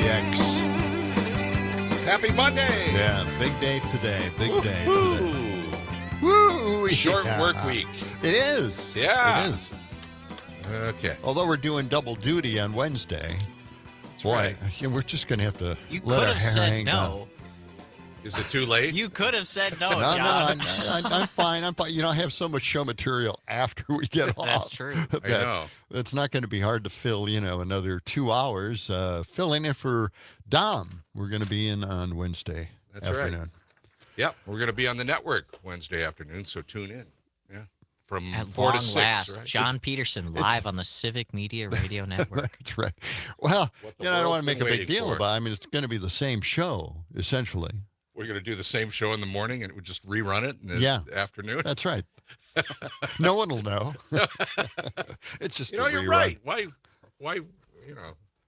KPX. Happy Monday. Yeah, big day today. Big day today. Woo. Woo! Short Yeah. work week. It is. Yeah. It is. Okay. Although we're doing double duty on Wednesday. That's Boy, right. we're just going to have to You let could our have hair said hang no. Is it too late? You could have said no, No, John. I'm fine. I'm fine. You know, I have so much show material after we get off. That's true. that I know. It's not going to be hard to fill, another 2 hours. Filling in for Dom. We're going to be in on Wednesday That's afternoon. right. Yep. We're going to be on the network Wednesday afternoon, so tune in. Yeah. From At 4 long to 6, last, right? John Peterson live on the Civic Media Radio Network. That's right. Well, What the I don't world's want to make a been big waiting deal for. about it. I mean, it's going to be the same show, essentially. We're going to do the same show in the morning, and we just rerun it in the Yeah. afternoon. That's right. No one will know. It's just You're rerun. right. Why,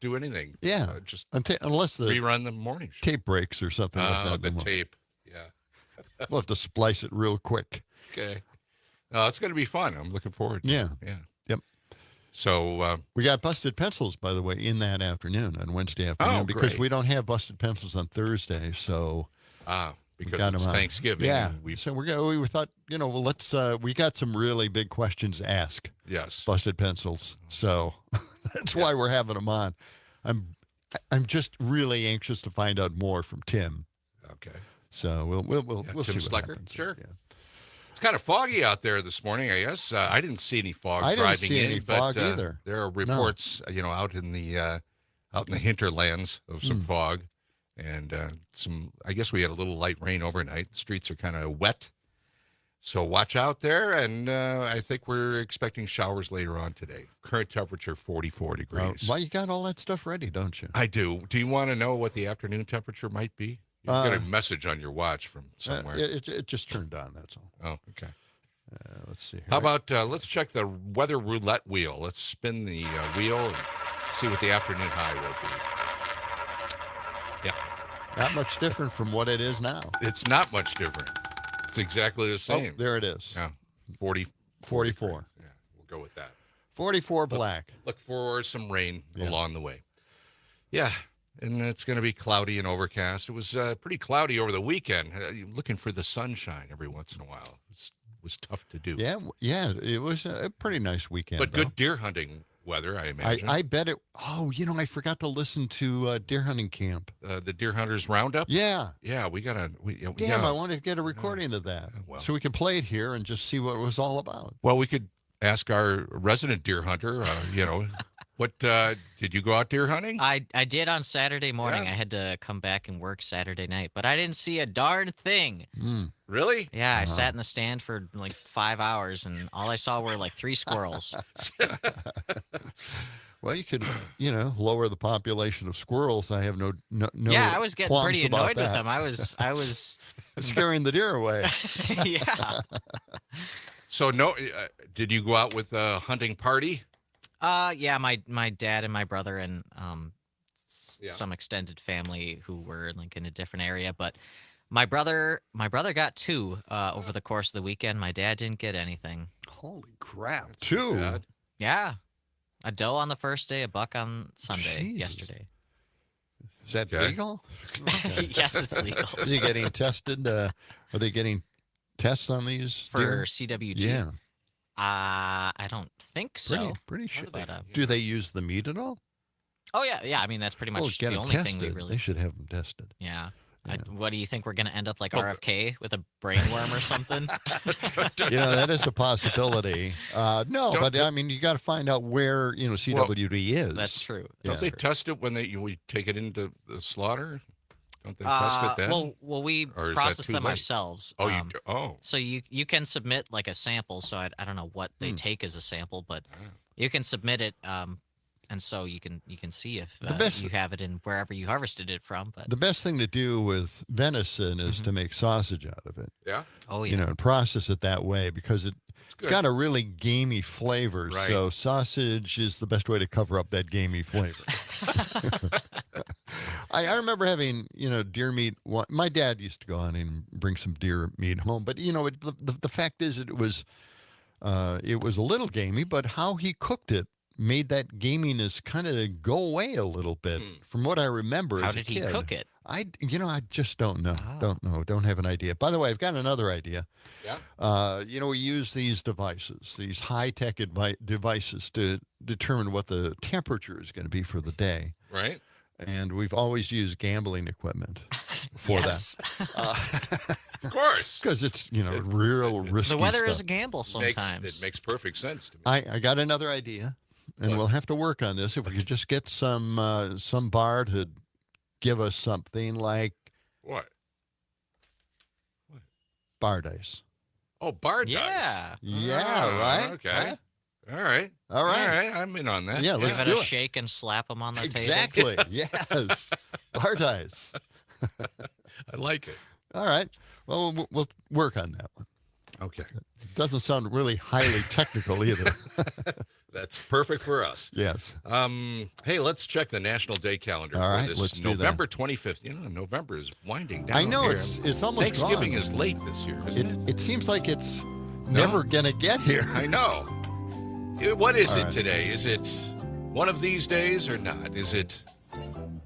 do anything? Yeah. Just Unless the rerun the morning show. tape breaks or something like that. The then tape. Yeah. We'll have to splice it real quick. Okay. It's going to be fun. I'm looking forward to Yeah. it. Yeah. Yep. So, We got Busted Pencils, by the way, in that afternoon, on Wednesday afternoon, because great. we don't have Busted Pencils on Thursday, so because got it's 'em on. Thanksgiving. Yeah. and So we thought, well, let's. We got some really big questions to ask yes. Busted Pencils, so that's why we're having them on. I'm just really anxious to find out more from Tim. Okay. So we'll see Tim what Slecker? happens. Sure. Yeah. It's kind of foggy out there this morning, I guess. I didn't see any fog I didn't driving see in, any but fog either. there are reports, out in the hinterlands of some fog, and some. I guess we had a little light rain overnight. The streets are kind of wet, so watch out there. And I think we're expecting showers later on today. Current temperature 44 degrees. Well, you got all that stuff ready, don't you? I do. Do you want to know what the afternoon temperature might be? You got a message on your watch from somewhere. It just turned on. That's all. Oh, okay. Let's see. Here. How about let's check the weather roulette wheel. Let's spin the wheel and see what the afternoon high will be. Yeah. Not much different from what it is now. It's not much different. It's exactly the same. Oh, there it is. Yeah. 40. 44. Yeah, we'll go with that. 44 black. Look for some rain Yeah. along the way. Yeah. And it's going to be cloudy and overcast. It was pretty cloudy over the weekend. Looking for the sunshine every once in a while. It was tough to do. Yeah. It was a pretty nice weekend. But though. good deer hunting weather, I imagine. I bet it. Oh, I forgot to listen to Deer Hunting Camp. The Deer Hunters Roundup? Yeah. Yeah, we got to. Damn, I wanted to get a recording of that well. so we can play it here and just see what it was all about. Well, we could ask our resident deer hunter, what did you go out deer hunting? I did on Saturday morning. Yeah. I had to come back and work Saturday night, but I didn't see a darn thing. Really? Yeah, I sat in the stand for like 5 hours, and all I saw were like 3 squirrels. Well, you could, lower the population of squirrels. I have no. Yeah, I was getting qualms pretty about annoyed with that. them. I was Scaring the deer away. yeah. So no, did you go out with a hunting party? Yeah, my dad and my brother and Yeah. some extended family who were like in a different area, but my brother got 2 over the course of the weekend. My dad didn't get anything. Holy crap! That's too Two. bad. Yeah. A doe on the first day, a buck on Sunday, Jesus. yesterday. Is that Okay. legal? Yes, it's legal. Is he getting tested? Are they getting tests on these For deer? CWD? Yeah, I don't think so. pretty sure. But, Do they use the meat at all? oh, yeah. I mean, that's pretty Well, much get the them only tested. thing we really... They should have them tested. Yeah. Yeah. What do you think? We're going to end up like Well, RFK with a brainworm or something? That is a possibility. No, Don't- but I mean, you got to find out where CWD is. That's true. Don't Yeah. they test it when we take it into the slaughter? Don't they test it then? Well, we Or is that process too them late? ourselves. Oh, you do? Oh. So you can submit like a sample. So I don't know what they take as a sample, but you can submit it, and so you can see if you have it in wherever you harvested it from. But The best thing to do with venison is to make sausage out of it. Yeah. oh yeah, And process it that way because it's good. got a really gamey flavor. Right. So sausage is the best way to cover up that gamey flavor. I remember having, deer meat. My dad used to go on and bring some deer meat home. But, the fact is that it was a little gamey, but how he cooked it made that gaminess kind of go away a little bit from what I remember How as a did kid. he cook it? I just don't know. Don't know. Don't have an idea. By the way, I've got another idea. Yeah. We use these devices, these high-tech devices to determine what the temperature is going to be for the day. Right. And we've always used gambling equipment for Yes. that. Of course. Because it's, real risky The weather stuff. is a gamble sometimes. It makes perfect sense to me. I got another idea, and What? we'll have to work on this. If we could just get some bar to give us something like What? bar dice. Oh, bar dice. Yeah. Yeah, Oh, right? Okay. Huh? All right. All right. All right. I'm in on that. Yeah, let's Give do it a it. shake and slap them on the table. Exactly. Yes. Bar dice. I like it. All right. Well, we'll work on that one. Okay. Doesn't sound really highly technical either. That's perfect for us. Yes. Hey, let's check the National Day calendar All for right, this let's do that. November 25th. November is winding down. I know here. it's almost Thanksgiving gone. is late this year, isn't it? It seems like it's never gonna get here. I know. What is All it right. today? Is it one of these days or not? Is it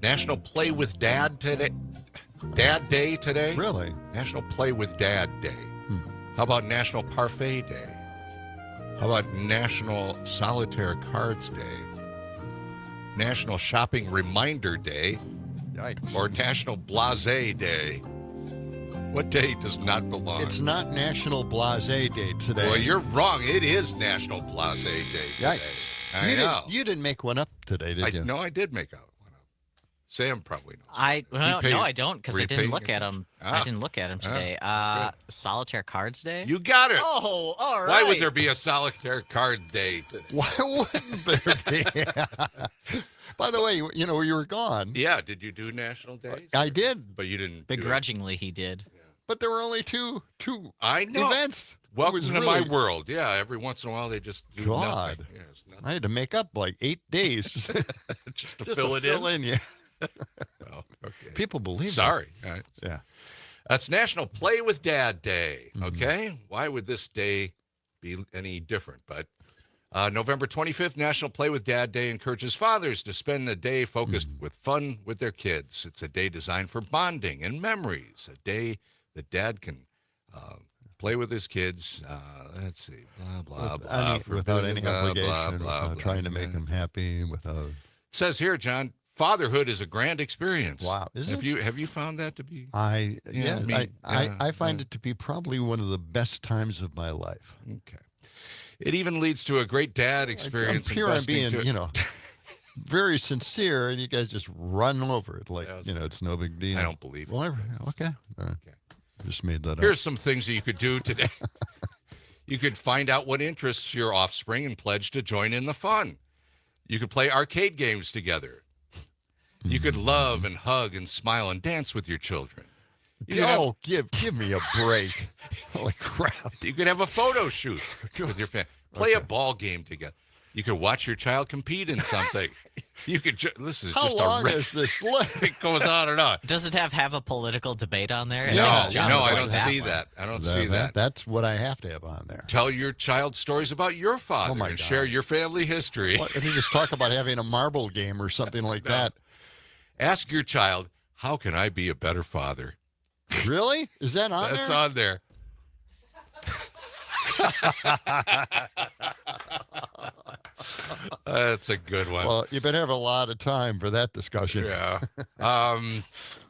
National Play with Dad today? Dad Day today? Really? National Play with Dad Day. How about National Parfait Day? How about National Solitaire Cards Day? National Shopping Reminder Day? Yikes. Or National Blasé Day? What day does not belong? It's not National Blase Day today. Well, you're wrong. It is National Blasé Day today. Yikes. I know. You didn't make one up today, did you? No, I did make out one up. Sam probably knows. No, paid- I don't, because were I you didn't paying look at them. Ah. I didn't look at them today. good. Solitaire Cards Day. You got it. Oh, all right. Why would there be a solitaire card day today? Why wouldn't there be? By the way, you were gone. Yeah, did you do national days? I did, But you didn't. Begrudgingly, he did. but there were only two I know. events. It Welcome was to my really- world. Yeah, every once in a while they just do God. nothing. Yeah, it's nothing. I had to make up like 8 days just Just to fill it in. Yeah. Oh, okay. People believe Sorry. All right. it. Yeah. That's National Play with Dad Day. Mhm. Okay. Why would this day be any different? But November 25th, National Play with Dad Day encourages fathers to spend a day focused with fun with their kids. It's a day designed for bonding and memories, a day that dad can play with his kids. Let's see, blah, blah, blah. Without any blah, blah, obligation, blah, without blah, trying to blah. make them happy, without. It says here, John, fatherhood is a grand experience. Wow, is Have it? you found that to be? I I find it to be probably one of the best times of my life. Okay. It even leads to a great dad experience. Here I'm investing being, to- very sincere, and you guys just run over it like Yes. it's no big deal. I don't believe it. Well, okay. All right. Okay. Just made that Here's some things that you could do today. You could find out what interests your offspring and pledge to join in the fun. You could play arcade games together. You could love and hug and smile and dance with your children. You could, have, give me a break. Holy crap. you could have a photo shoot with your family. Play a ball game together. You could watch your child compete in something. You could. This is How just long a. is this list? It goes on and on. Does it have a political debate on there? No, I think John no, would I like don't that see one. that. I don't see that. That's what I have to have on there. Tell your child stories about your father my and God. share your family history. What, if you just talk about having a marble game or something like that. Ask your child, how can I be a better father? Really? Is that on That's there? on there. That's a good one. Well, you better have a lot of time for that discussion. Yeah.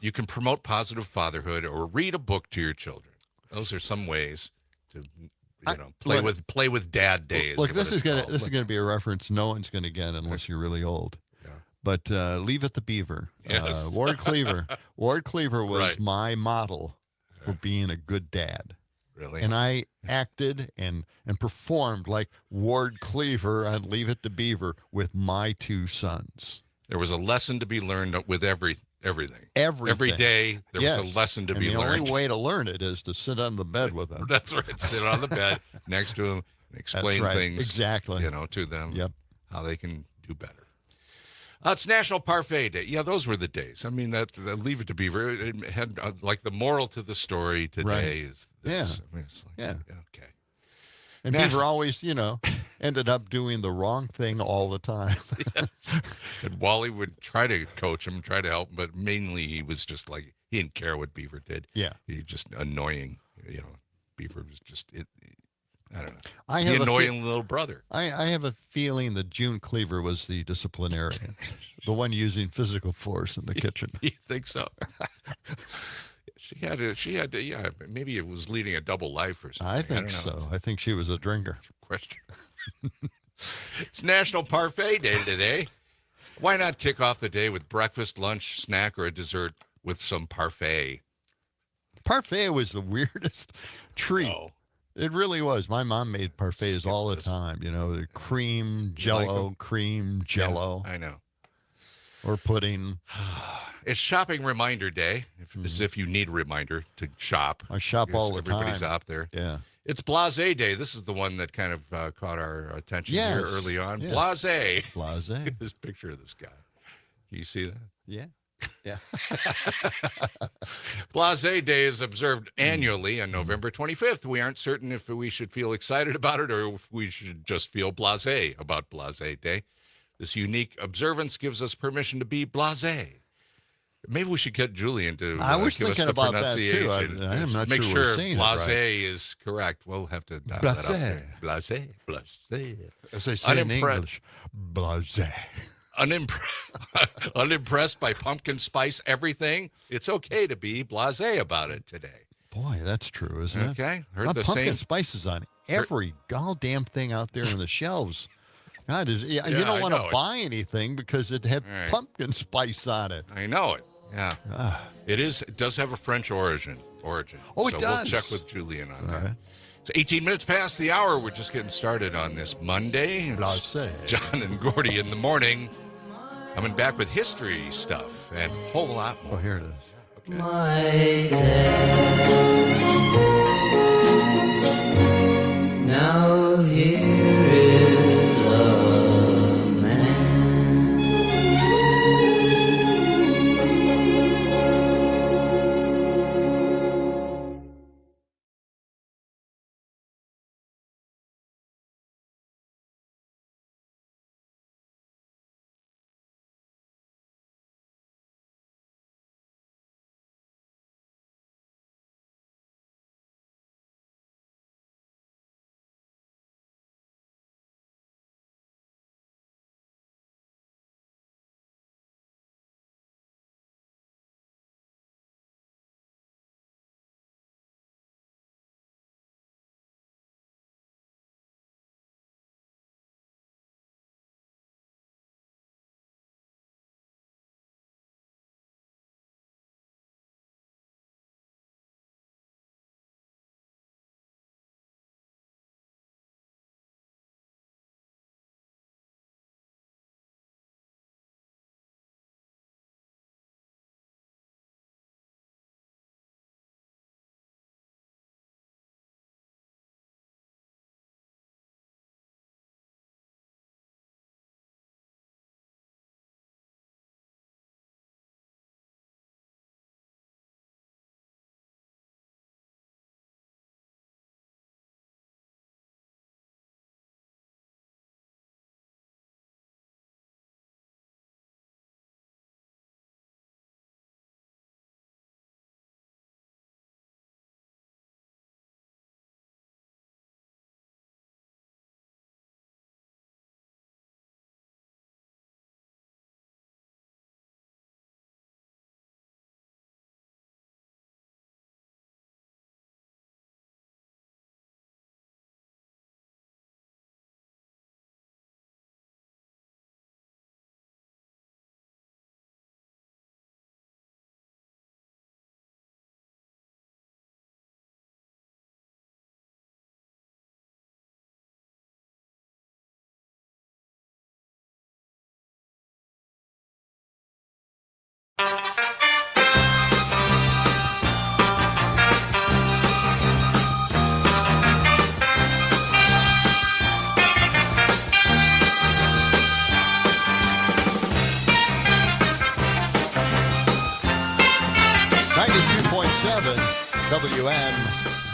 You can promote positive fatherhood or read a book to your children. Those are some ways to, play with dad days. Look, this is gonna be a reference no one's gonna get unless you're really old. Yeah. But Leave It to Beaver. Yes. Ward Cleaver. Ward Cleaver was Right. my model for being a good dad. Really. And I acted and performed like Ward Cleaver on Leave It to Beaver with my two sons. There was a lesson to be learned with everything. Everything. Every day there was Yes. a lesson to And be the learned. only way to learn it is to sit on the bed with them. That's right. Sit on the bed next to him and explain That's right. things Exactly. to them. Yep. How they can do better. It's National Parfait Day. Yeah, those were the days. I mean, that Leave It to Beaver. It had like the moral to the story today Right. is this. Yeah. I mean, it's like, Yeah. Okay. And Beaver always, ended up doing the wrong thing all the time. Yes. And Wally would try to coach him, try to help, but mainly he was just like, he didn't care what Beaver did. Yeah. He just annoying, Beaver was just, I don't know. I The have annoying little brother. I have a feeling that June Cleaver was the disciplinarian, the one using physical force in the kitchen. You think so? She had to, yeah, maybe it was leading a double life or something. I think don't know. so. I think she was a drinker. Question. It's National Parfait Day today. Why not kick off the day with breakfast, lunch, snack, or a dessert with some parfait? Parfait was the weirdest treat. Oh. It really was. My mom made parfaits all the time. The cream, jello, cream, jello, Yeah, I know. or pudding. It's shopping reminder day, as if you need a reminder to shop. I shop all the Everybody's time. out there. Yeah. It's Blasé Day. This is the one that kind of caught our attention here Yes, early on. yes. Blasé. Blase. Look at this picture of this guy. Can you see that? Yeah. Yeah. Blasé Day is observed annually on November 25th. We aren't certain if we should feel excited about it or if we should just feel blasé about Blasé Day. This unique observance gives us permission to be blasé. Maybe we should get Julian to I was give us thinking the about that, too. pronunciation. I'm not Make sure we're sure saying it blasé right. is correct. We'll have to dial that up. Blasé. Blasé. Blasé. As I say in Unimpre- English, blase. Unimpressed by pumpkin spice everything, it's okay to be blasé about it today. Boy, that's true, isn't it? Okay, heard Now, the pumpkin same. spices on every goddamn thing out there in the shelves. God, you Yeah, don't I want know to it. buy anything because it had All right. pumpkin spice on it. I know it. Yeah, Ah, it does have a French origin. Oh, it so does. We'll check with Julian on that. right. It's 18 minutes past the hour. We're just getting started on this Monday. It's Blasé. John and Gordy in the morning. Coming back with history stuff and a whole lot Oh, more. here it is. Okay. My day. Now here is a man.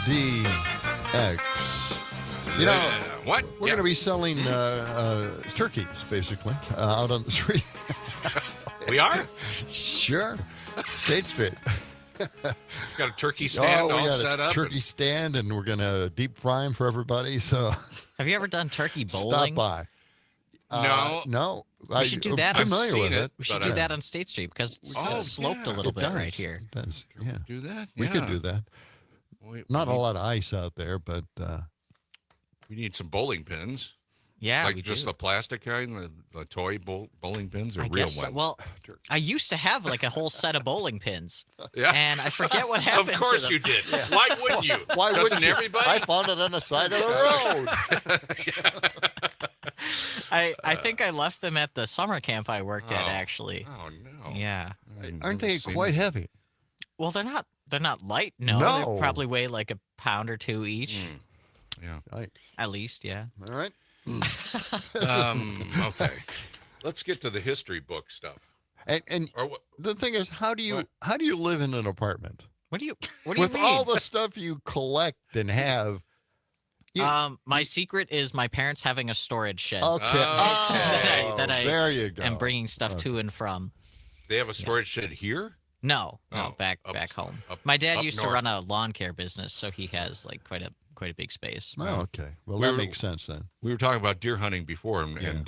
WNDX. You know, what? we're going to be selling turkeys, basically, out on the street. We are? Sure. State Street. Got a turkey stand we all got set a up. turkey stand, and we're going to deep fry them for everybody. So Have you ever done turkey bowling? stop by. No. I, should do I'm that. familiar I've seen with it. it. We should But, do that on State Street because it's Oh, sloped a yeah. little It bit does. right here. It does. Can we Yeah, do that? we could Yeah. do that. We Not a need- lot of ice out there, but We need some bowling pins. Yeah, like we just do. the plastic kind, the toy bowling pins, or I real guess so. ones. Well, I used to have like a whole set of bowling pins, yeah. and I forget what happened. Of course to them. you did. Why wouldn't you? why Doesn't wouldn't you? everybody? I found it on the side of the road. I think I left them at the summer camp I worked at. Oh. Actually, Oh no. yeah. Aren't they Seen quite it. heavy? Well, they're not. They're not light. No, No. they probably weigh like a pound or two each, Yeah. Yikes. at least. Yeah. All right. Okay. Let's get to the history book stuff. And Or what? the thing is, how do you live in an apartment What do you with mean? all the stuff you collect and have? My secret is my parents having a storage shed. Okay. Okay. That I there you go. and bringing stuff to and from. They have a storage shed here? No, Oh, back up- home. up- My dad up used north. to run a lawn care business, so he has like quite a big space. Oh, okay. Well, We that were- makes sense then. We were talking about deer hunting before and,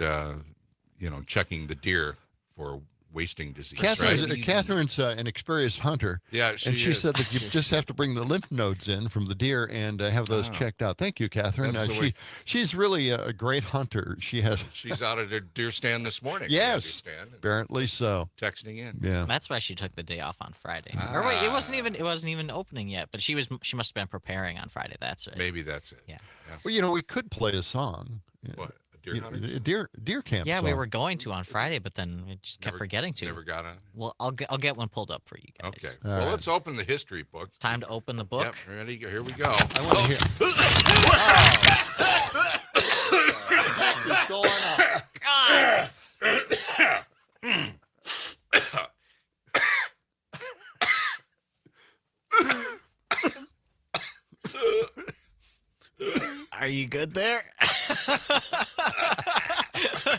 Yeah. checking the deer for wasting disease. Catherine's, right? Catherine's an experienced hunter, Yeah, and she is. said that you just have to bring the lymph nodes in from the deer and have those Ah. checked out. Thank you, Catherine. That's the way- She's really a great hunter. She has She's out at a deer stand this morning. Yes. I understand, apparently so. texting in. Yeah. That's why she took the day off on Friday. Or wait, it wasn't even opening yet, but she must have been preparing on Friday. That's right. Maybe that's it. Yeah. Well, we could play a song. What? A deer You- hunter? a deer camp. Yeah, song. we were going to on Friday, but then we just kept Never- forgetting to. Never got on. Well, I'll get one pulled up for you guys. Okay. All Well, right. let's open the history book. It's time to open the book. Yep, ready? Here we go. I want to hear. What's going on? God! Are you good there?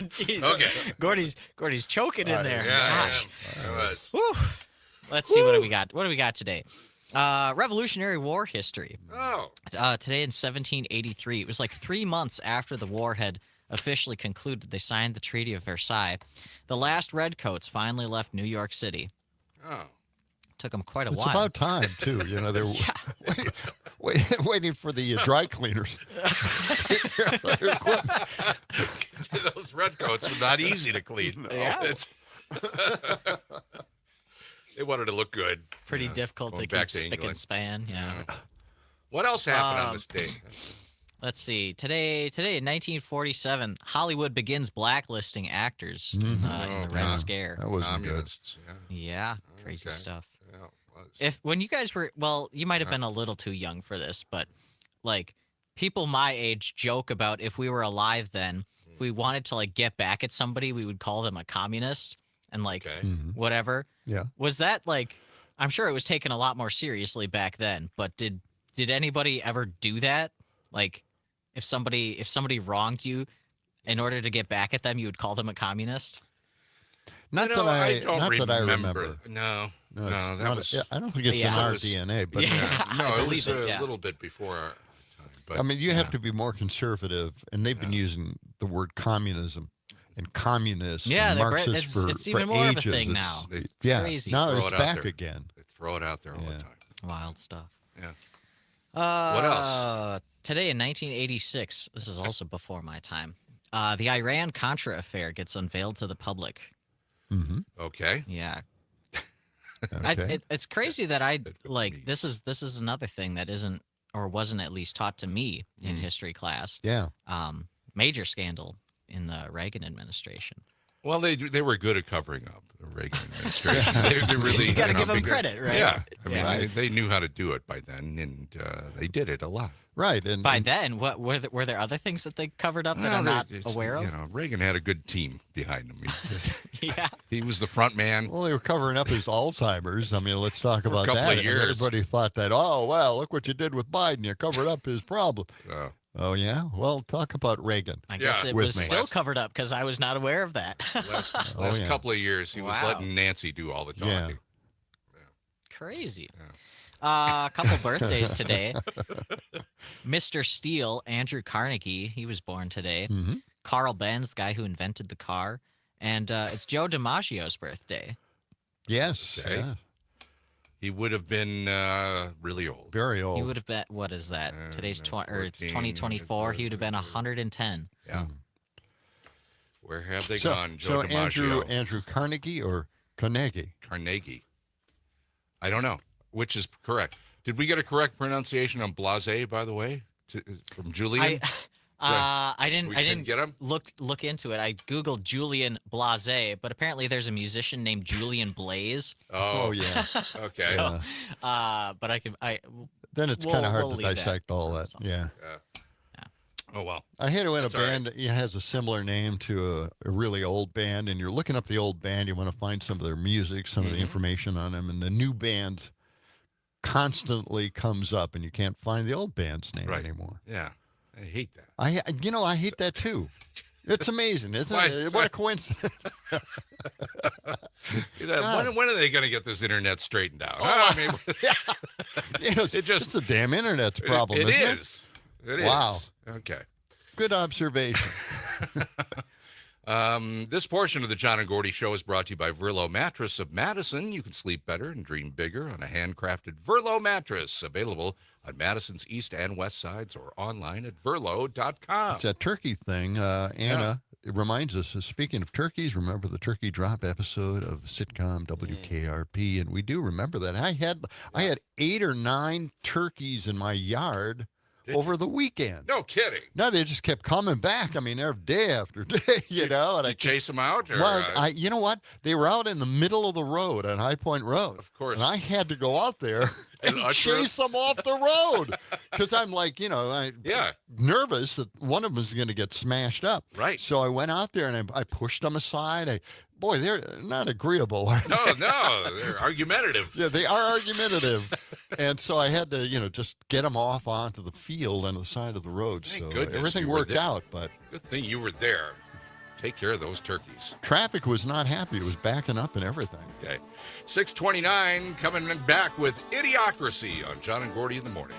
Jeez. Okay. Gordy's choking in there. Yeah, Gosh. I was. Whew. Let's see what do we got. What do we got today? Revolutionary War history. Oh. Today in 1783, it was like 3 months after the war had officially concluded. They signed the Treaty of Versailles. The last redcoats finally left New York City. Oh. Took them quite a It's while. about time too. They're waiting for the dry cleaners. Take care of their equipment. Those redcoats are not easy to clean. Yeah. It's they wanted to look good. Pretty Yeah. difficult Going to back keep to spick and England. span. Yeah. What else happened on this day? Let's see. Today in 1947, Hollywood begins blacklisting actors in the Oh, Red God. Scare. That wasn't good. Communists. Yeah. Yeah, crazy Okay. stuff. Yeah, it was. When you guys were, well, you might have been a little too young for this, but like people my age joke about if we were alive then, if we wanted to like get back at somebody, we would call them a communist and like Okay. Mhm. whatever. Yeah. Was that like? I'm sure it was taken a lot more seriously back then, but did anybody ever do that? Like, if somebody wronged you, in order to get back at them, you would call them a communist? Not You know, that I don't not remember. that I remember. No, No, no, it's that not- was. yeah, I don't think it's in Yeah. our It was- DNA, but Yeah. No, I it was believe it, a yeah. little bit before our time. But I mean, you have yeah. to be more conservative, and they've been using the word communism and communist Yeah, and they're Marxist for it's even for more of a ages. thing It's- now. They Yeah, crazy. now Throw it's it out back there. again. They throw it out there all Yeah. the time. Wild stuff. Yeah. What else? Today in 1986, this is also before my time. The Iran-Contra affair gets unveiled to the public. Mm-hmm. Okay. Yeah, Okay. it's crazy that I Good for like me. this is another thing that isn't or wasn't at least taught to me in Mm. history class. Yeah. Major scandal in the Reagan administration. Well, they were good at covering up the Reagan administration. they really You gotta know, give them because- credit, right? Yeah, I mean, Yeah. they knew how to do it by then, and they did it a lot. Right. And By and- then, what were there other things that they covered up that Well, I'm not it's- aware of? You know, Reagan had a good team behind him. Yeah. He was the front man. well, they were covering up his Alzheimer's. I mean, let's talk For a about couple that. of And years. everybody thought that, oh, well, look what you did with Biden. You covered up his problem. So, Oh, yeah? Well, talk about Reagan. I guess Yeah, it with was me. still covered up because I was not aware of that. Last Oh, yeah. couple of years, he was Wow. letting Nancy do all the Yeah. talking. Crazy. Yeah. A couple birthdays today. Mr. Steele, Andrew Carnegie, he was born today. hmm Carl Benz, the guy who invented the car. And it's Joe DiMaggio's birthday. Yes. Okay. Yeah. He would have been really old. Very old. He would have been, what is that? Today's no, it's 14, 2024. He would have been 110. Yeah. Where have they so, gone, Joe so DiMaggio? Andrew Carnegie or Carnegie? Carnegie. I don't know which is correct. Did we get a correct pronunciation on Blase, by the way, from Julian? I We didn't couldn't get him? look into it. I googled Julian Blase, but apparently there's a musician named Julian Blaze. Oh, yeah. Okay. So, but Then it's We'll- kind of hard we'll to leave that dissect all for that. something. Yeah. Oh, well. I hate it when That's a all right. band has a similar name to a really old band, and you're looking up the old band. You want to find some of their music, some of the information on them, and the new band constantly comes up, and you can't find the old band's name Right. anymore. Yeah. I hate that. I hate that too. It's amazing, isn't Why- it? What a coincidence. When are they going to get this internet straightened out? Oh, I mean, Yes, It just- it's a damn internet's problem, it isn't it? is. It is. Wow. Okay. Good observation. This portion of the John and Gordy Show is brought to you by Verlo Mattress of Madison. You can sleep better and dream bigger on a handcrafted Verlo mattress, available on Madison's east and west sides or online at verlo.com. It's that turkey thing. Anna it reminds us, speaking of turkeys, remember the turkey drop episode of the sitcom WKRP? And we do remember that. I had 8 or 9 turkeys in my yard over the weekend. No kidding. No, they just kept coming back. I mean, they're day after day, you know. And You chase them out? Or, well, you know what? They were out in the middle of the road on High Point Road. Of course. And I had to go out there And and usher 'em? chase them off the road because I'm like, Yeah. nervous that one of them was going to get smashed up. Right. So I went out there and I pushed them aside. Boy, they're not agreeable. No, they're argumentative. Yeah, they are argumentative. And so I had to, just get them off onto the field on the side of the road. Thank so goodness everything you were worked there. out, but Good thing you were there. Take care of those turkeys. traffic was not happy. It was backing up and everything. Okay. 629 coming back with Idiocracy on John and Gordy in the morning.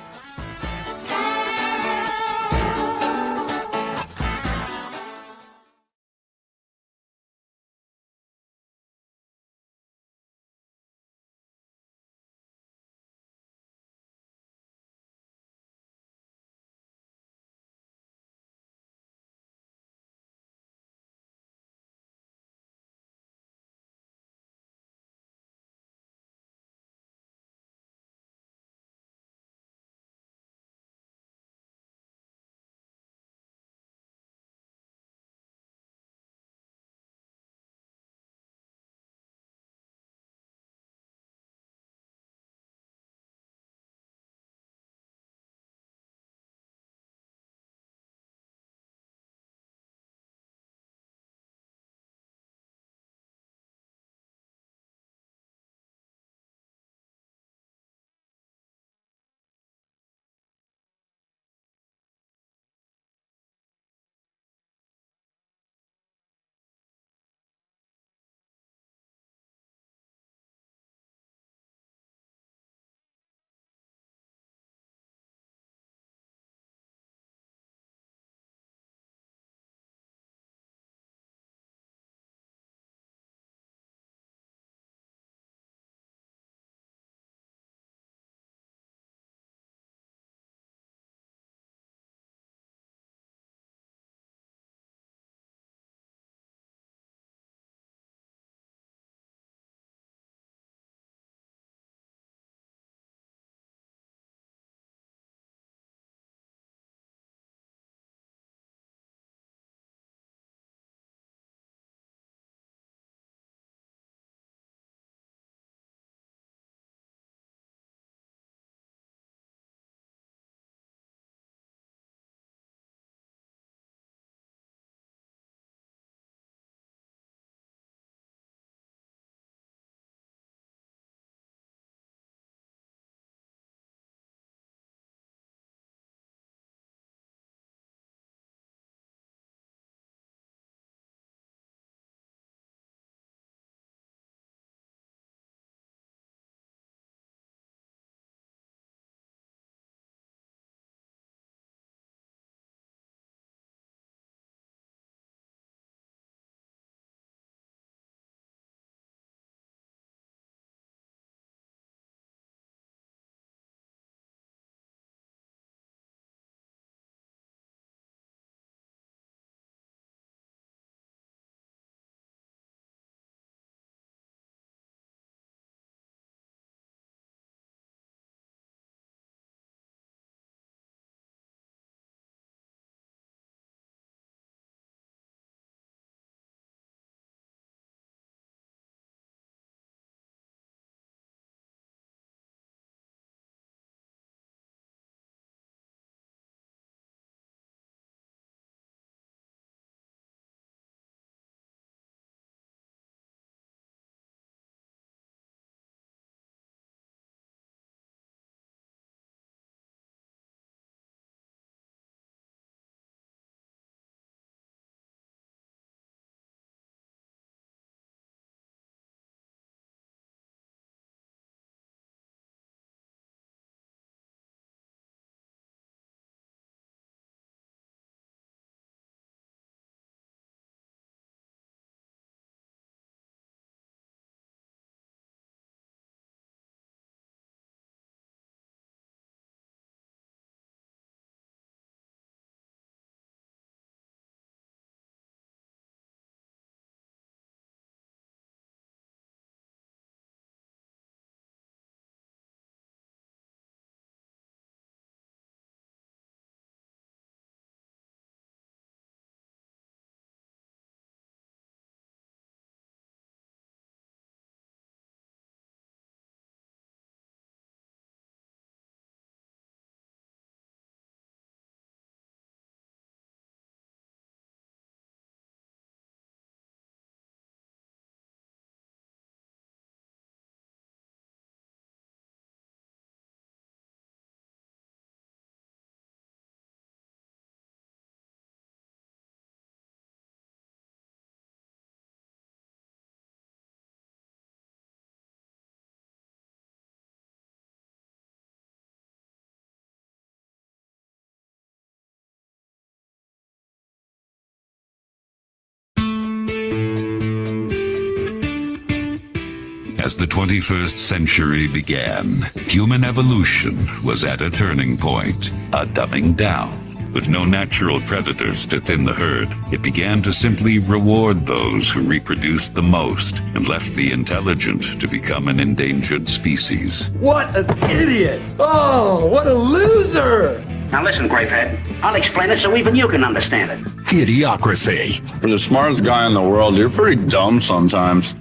As the 21st century began, human evolution was at a turning point, a dumbing down. With no natural predators to thin the herd, it began to simply reward those who reproduced the most and left the intelligent to become an endangered species. What an idiot! Oh, what a loser! Now listen, Grapehead. I'll explain it so even you can understand it. Idiocracy. For the smartest guy in the world, you're pretty dumb sometimes.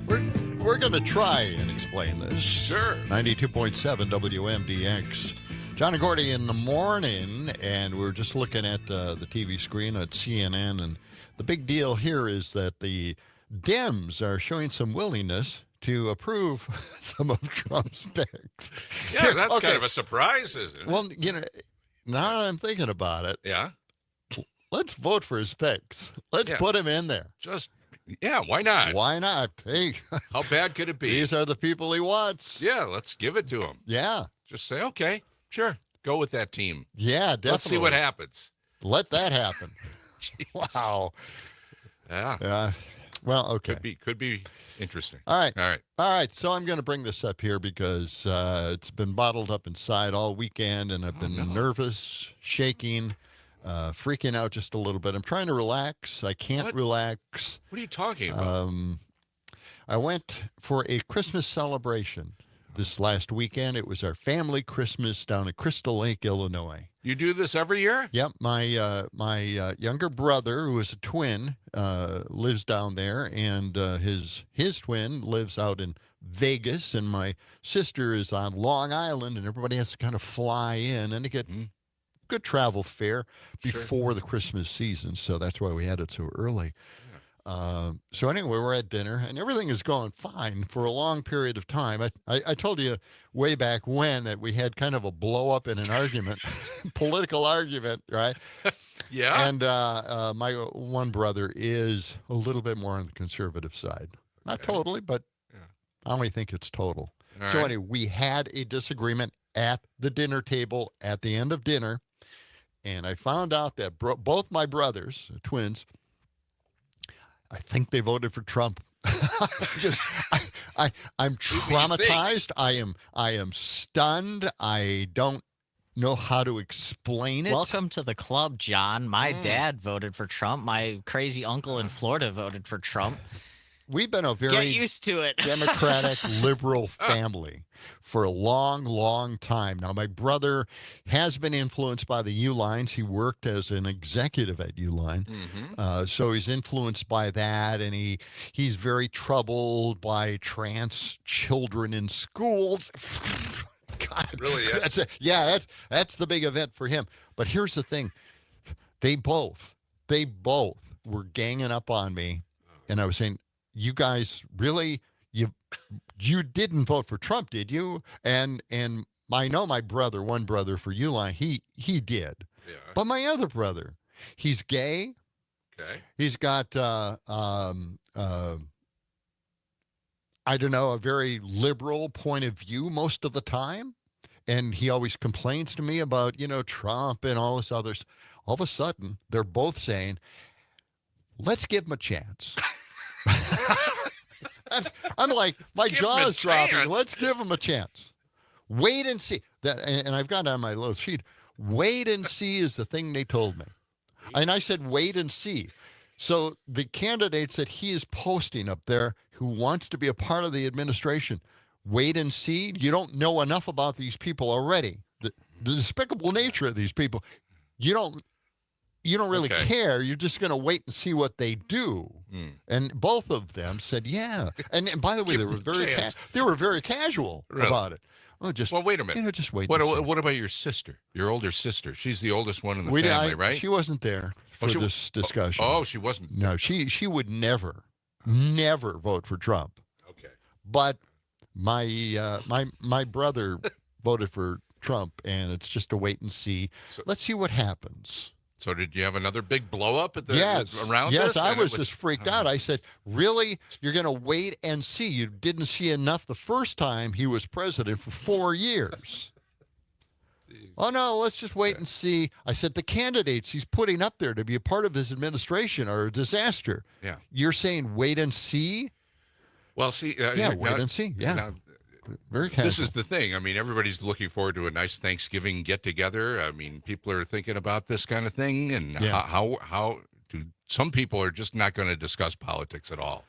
We're going to try and explain this. Sure. 92.7 WMDX. John and Gordy in the morning, and we're just looking at the TV screen at CNN, and the big deal here is that the Dems are showing some willingness to approve some of Trump's picks. Yeah, that's Okay. kind of a surprise, isn't it? Well, now that I'm thinking about it, Yeah. let's vote for his picks. Let's Yeah. put him in there. Why not? Why not? Hey, How bad could it be? these are the people he wants. Yeah, let's give it to him. Yeah. Just say, okay, sure, go with that team. Yeah, definitely. Let's see what happens. Let that happen. Wow. Yeah, Well, okay. could be interesting. All right. All right. All right. So I'm going to bring this up here because it's been bottled up inside all weekend, and I've been nervous, shaking, freaking out just a little bit. I'm trying to relax. I can't What? relax. What are you talking about? I went for a Christmas celebration this last weekend. It was our family Christmas down at Crystal Lake, Illinois. You do this every year? Yep, my younger brother, who is a twin, lives down there, and his twin lives out in Vegas, and my sister is on Long Island, and everybody has to kind of fly in, and to get good travel fare before the Christmas season. So that's why we had it so early. So anyway, we're at dinner, and everything is going fine for a long period of time. I told you way back when that we had kind of a blow up in an argument, political argument, right? Yeah. And my one brother is a little bit more on the conservative side. Not totally, but I only think it's total. All So right. anyway, we had a disagreement at the dinner table at the end of dinner, and I found out that both my brothers, twins, I think they voted for Trump. I'm traumatized. I am stunned. I don't know how to explain it. Welcome to the club, John. My dad voted for Trump. My crazy uncle in Florida voted for Trump. We've been a Get very used to it. democratic, liberal family for a long, long time. Now, my brother has been influenced by the U-Lines. He worked as an executive at U-Line. So he's influenced by that, and he's very troubled by trans children in schools. God, Really is? that's the big event for him. But here's the thing. They both were ganging up on me, and I was saying, you guys really, you didn't vote for Trump, did you? And I know my brother, one brother for Uline, he did. Yeah. But my other brother, he's gay. Okay. He's got I don't know, a very liberal point of view most of the time. And he always complains to me about, Trump and all this others. All of a sudden, they're both saying, let's give him a chance. I'm like, my give him a jaw is dropping. chance. Let's give him a chance. Wait and see. And I've got on my little sheet, wait and see is the thing they told me. And I said, wait and see. So the candidates that he is posting up there who wants to be a part of the administration, wait and see. You don't know enough about these people already. The despicable nature of these people. You don't really Okay. care. You're just going to wait and see what they do. And both of them said, yeah. And by the way, Give them a they were very casual Really? about it. Oh, just Well, wait a minute. just wait. What, and see. what about your sister? Your older sister? She's the oldest one in the We did- family, right? She wasn't there for she- this discussion. Oh, she wasn't. No, she would never vote for Trump. Okay. But my brother voted for Trump, and it's just a wait and see. So- Let's see what happens. So did you have another big blow up at around yes, this? I And it was just freaked out. I said, really? You're going to wait and see? You didn't see enough the first time he was president for 4 years. Oh, no, let's just wait and see. I said, the candidates he's putting up there to be a part of his administration are a disaster. Yeah. You're saying wait and see? Well, see, Yeah, wait and see. Yeah. now, Very casual. this is the thing. I mean, everybody's looking forward to a nice Thanksgiving get together. I mean, people are thinking about this kind of thing, and Yeah. how do some people are just not going to discuss politics at all.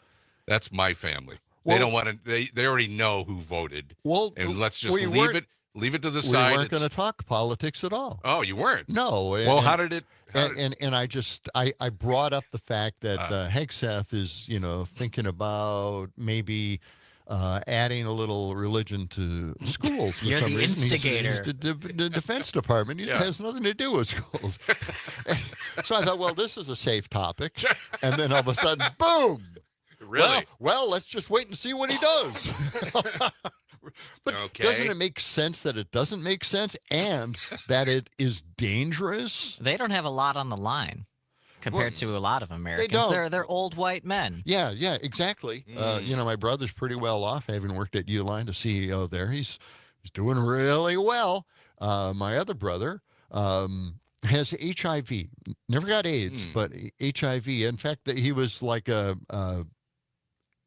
That's my family. Well- They don't want to. They already know who voted, Well, and let's just we leave weren't- it to the We side. weren't going to talk politics at all. Oh, you weren't. No. Well, how did it? And I just I brought up the fact that Hegseth is thinking about maybe adding a little religion to schools. For You're some the reason. instigator. He's the Defense Department. It Yeah. has nothing to do with schools. So I thought, well, this is a safe topic, and then all of a sudden, boom! Really? Well, let's just wait and see what he does. But Okay. doesn't it make sense that it doesn't make sense and that it is dangerous? They don't have a lot on the line compared to a lot of Americans. don't. They're old white men. Yeah, exactly. My brother's pretty well off, having worked at Uline, the CEO there. He's doing really well. My other brother has HIV. Never got AIDS, but HIV. In fact, that he was like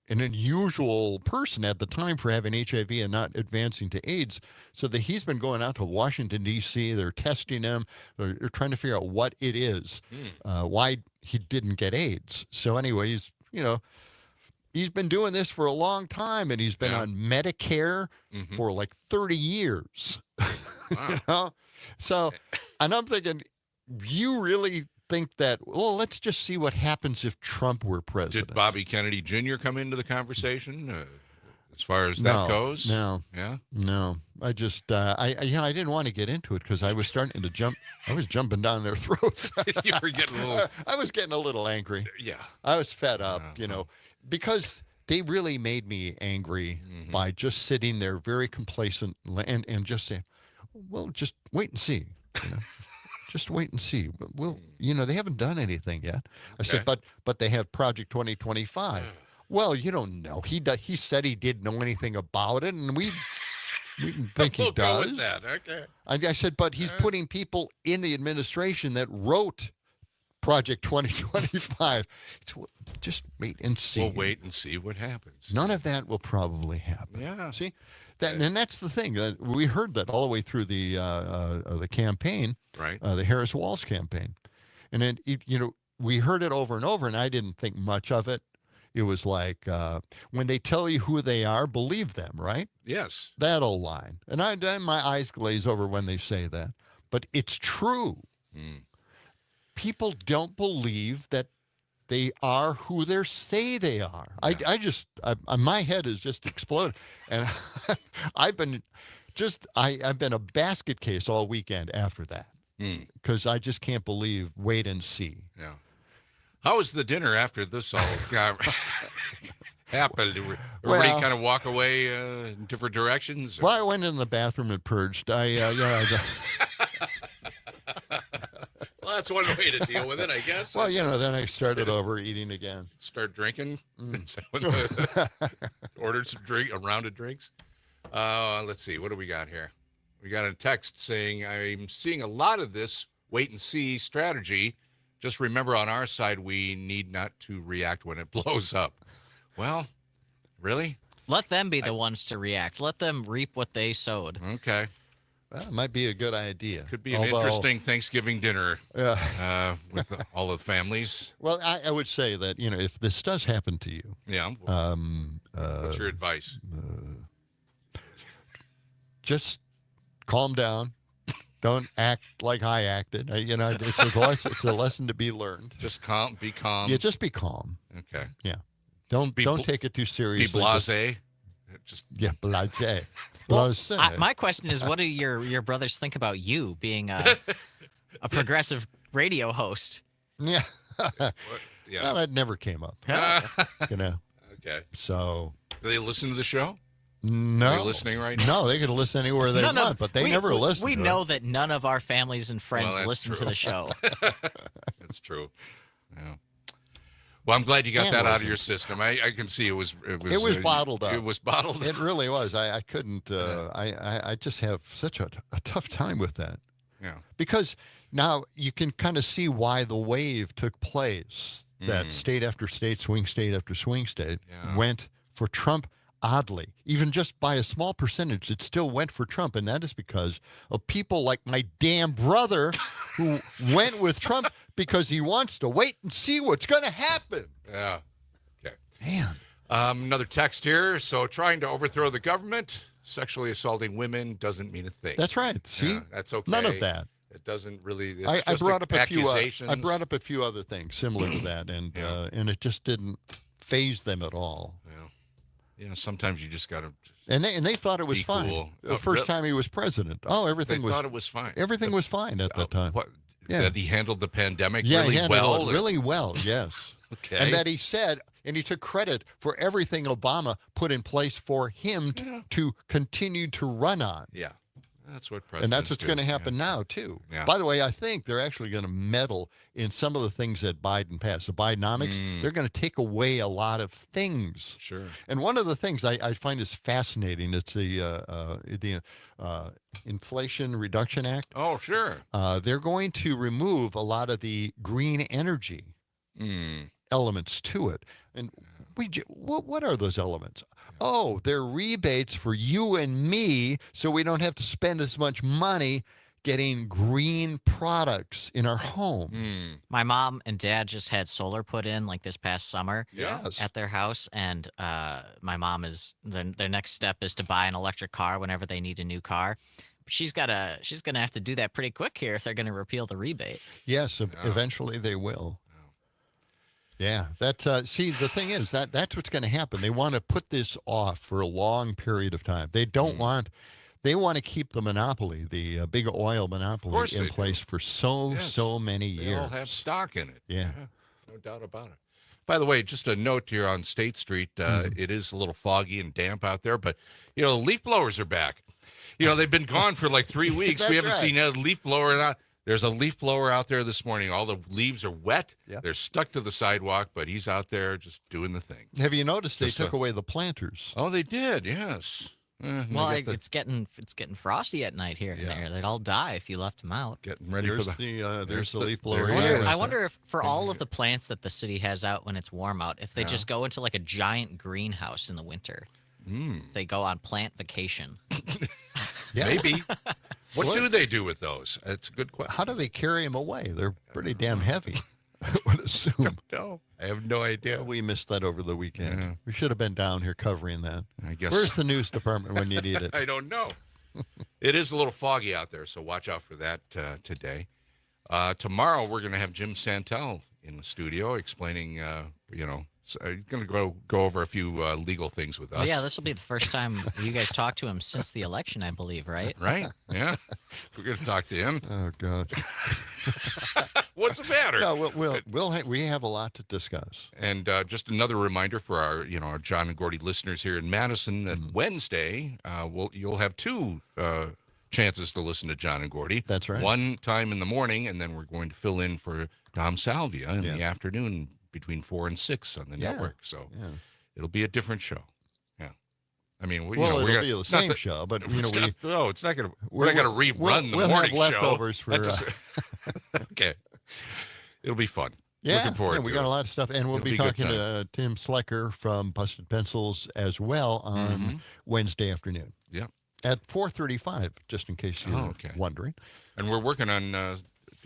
an unusual person at the time for having HIV and not advancing to AIDS. So that he's been going out to Washington, D.C. They're testing him. They're trying to figure out what it is, why he didn't get AIDS. So anyway, he's been doing this for a long time, and he's been on Medicare for like 30 years. Wow. So, and I'm thinking, you really think that, well, let's just see what happens if Trump were president. Did Bobby Kennedy Jr. come into the conversation as far as that goes? No. Yeah. No, I just I didn't want to get into it because I was starting to jump. I was jumping down their throats. You were getting a little. I was getting a little angry. Yeah. I was fed up, because they really made me angry by just sitting there very complacent and just saying, well, just wait and see. Just wait and see. Well, they haven't done anything yet. I said, but they have Project 2025. Well, you don't know. He said he didn't know anything about it, and we didn't think he We'll go does. with that. Okay. I said, but he's putting people in the administration that wrote Project 2025. Just wait and see. We'll wait and see what happens. None of that will probably happen. Yeah. See, and that's the thing. We heard that all the way through the campaign, Right. the Harris Walz campaign, and then we heard it over and over, and I didn't think much of it. It was like when they tell you who they are, believe them, right? Yes. That old line, and my eyes glaze over when they say that, but it's true. People don't believe that they are who they say they are. Yeah. My head has just exploded, and I've been a basket case all weekend after that because I just can't believe. Wait and see. Yeah. How was the dinner after this all happened? Did everybody kind of walk away in different directions? Well, I went in the bathroom and purged. Well, that's one way to deal with it, I guess. Well, then I started over eating again. Start drinking. Ordered some a round of drinks. Let's see. What do we got here? We got a text saying, I'm seeing a lot of this wait and see strategy. Just remember, on our side, we need not to react when it blows up. Well, really? Let them be the ones to react. Let them reap what they sowed. Okay. Well, it might be a good idea. Could be an interesting Thanksgiving dinner with all the families. Well, I would say that, if this does happen to you. Yeah. What's your advice? Just calm down. Don't act like I acted. It's a lesson to be learned. Just be calm. Yeah, just be calm. Okay. Yeah. Don't take it too seriously. Be blasé. Blasé. Well, Blasé. my question is, what do your brothers think about you being a progressive radio host? Yeah. Yeah. Well, that never came up. Okay. So. Do they listen to the show? No. Are they listening right now? No, they can listen anywhere they want, but they never listen. We know that none of our families and friends listen to the show. That's true. Yeah. Well, I'm glad you got that out of your system. I can see it was bottled up. It was bottled up. It really was. I couldn't. I just have such a tough time with that. Yeah. Because now you can kind of see why the wave took place. That state after state, swing state after swing state went for Trump. Oddly, even just by a small percentage, it still went for Trump. And that is because of people like my damn brother who went with Trump because he wants to wait and see what's going to happen. Yeah. Okay. Man. Another text here. So trying to overthrow the government, sexually assaulting women doesn't mean a thing. That's right. See? Yeah, that's okay. None of that. It doesn't really. It's I just brought up a few. accusations. I brought up a few other things similar to that, and it just didn't phase them at all. Sometimes you just got to. And they thought it was Be fine. cool. The first time he was president. Oh, They everything was. thought it was fine. Everything was fine at that time. What? Yeah. That he handled the pandemic Yeah, really he handled well. it really well. Yes. Okay. And that he said, and he took credit for everything Obama put in place for him to continue to run on. Yeah. That's what presidents And that's what's do. going to happen now, too. Yeah. By the way, I think they're actually going to meddle in some of the things that Biden passed. The Bidenomics, they're going to take away a lot of things. Sure. And one of the things I find is fascinating, it's the Inflation Reduction Act. Oh, sure. They're going to remove a lot of the green energy elements to it. And what are those elements? Oh, they're rebates for you and me so we don't have to spend as much money getting green products in our home. My mom and dad just had solar put in like this past summer Yes. at their house, and my mom is their next step is to buy an electric car whenever they need a new car. But she's gonna have to do that pretty quick here if they're gonna repeal the rebate. Yes, eventually they will. Yeah, see, the thing is that's what's going to happen. They want to put this off for a long period of time. They don't want. They want to keep the monopoly, the big oil monopoly, in place for so many years. They all have stock in it. Yeah. No doubt about it. By the way, just a note here on State Street. It is a little foggy and damp out there, but leaf blowers are back. They've been gone for like 3 weeks. We haven't seen a leaf blower. There's a leaf blower out there this morning. All the leaves are wet. Yep. They're stuck to the sidewalk, but he's out there just doing the thing. Have you noticed they Just took away the planters? Oh, they did. Yes. Well, it's getting frosty at night here and there. They'd all die if you left them out. Getting ready There's for the. there's the leaf blower. there it Yeah, is. I wonder if for all of the plants that the city has out when it's warm out, if they just go into like a giant greenhouse in the winter. If they go on plant vacation. Yeah. Maybe. What Well, do they do with those? That's a good question. How do they carry them away? They're pretty damn heavy. I would assume. No, I have no idea. We missed that over the weekend. Yeah. We should have been down here covering that. I guess. Where's the news department when you need it? I don't know. It is a little foggy out there, so watch out for that today. Tomorrow we're going to have Jim Santel in the studio explaining, he's going to go over a few legal things with us. Oh, yeah, this will be the first time you guys talk to him since the election, I believe, right? Right? Yeah. We're going to talk to him. Oh God. What's the matter? No, we have a lot to discuss. And just another reminder for our John and Gordy listeners here in Madison that Wednesday, you'll have two chances to listen to John and Gordy. That's right. One time in the morning, and then we're going to fill in for Tom Salvia in the afternoon between 4 and 6 on the network. So it'll be a different show. Yeah. I mean, it'll be the same show, but it's not going to. We're not going to rerun the morning have show. leftovers for. Okay. It'll be fun. Yeah, Looking forward we to got it. a lot of stuff, and we'll It'll be be a good talking to Tim Slecker from Busted Pencils as well on Wednesday afternoon. Yeah. At 4:35, just in case you're wondering. And we're working on.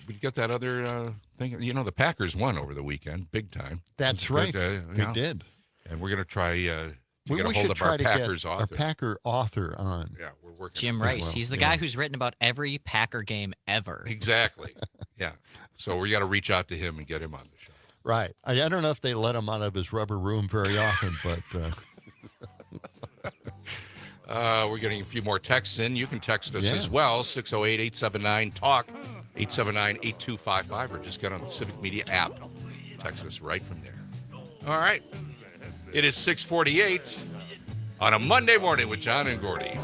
We got that other thing. The Packers won over the weekend, big time. That's right. We did. And we're going to try to We get a hold should of try our to Packers get author. our Packer author on. Yeah, we're working. Jim on Rice. well. He's the Yeah. guy who's written about every Packer game ever. Exactly. Yeah. So we got to reach out to him and get him on the show. Right. I don't know if they let him out of his rubber room very often, but We're getting a few more texts in. You can text us as well, 608-879-TALK, 879-8255, or just get on the Civic Media app. Text us right from there. All right. It is 6:48 on a Monday morning with John and Gordy.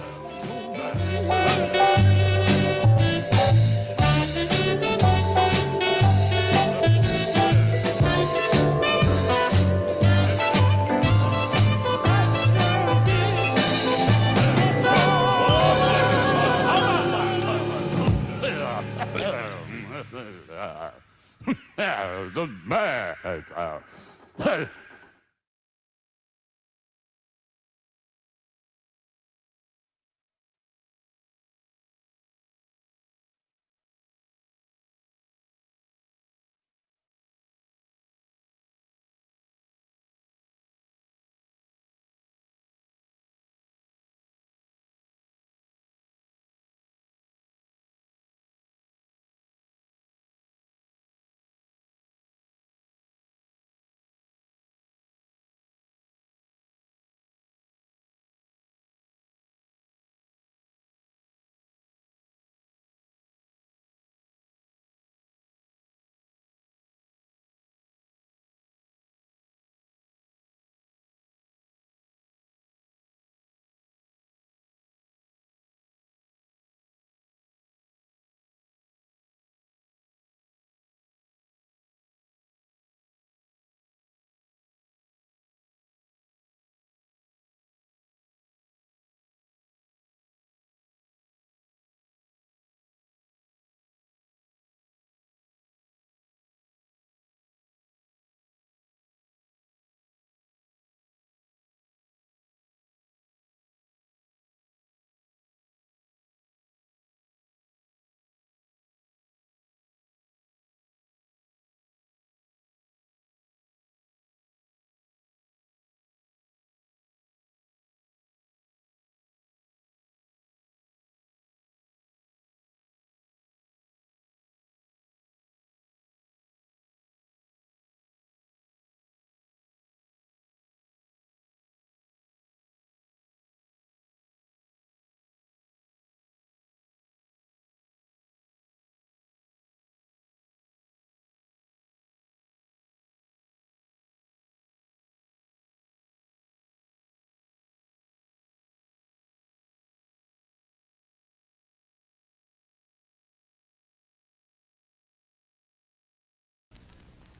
The man.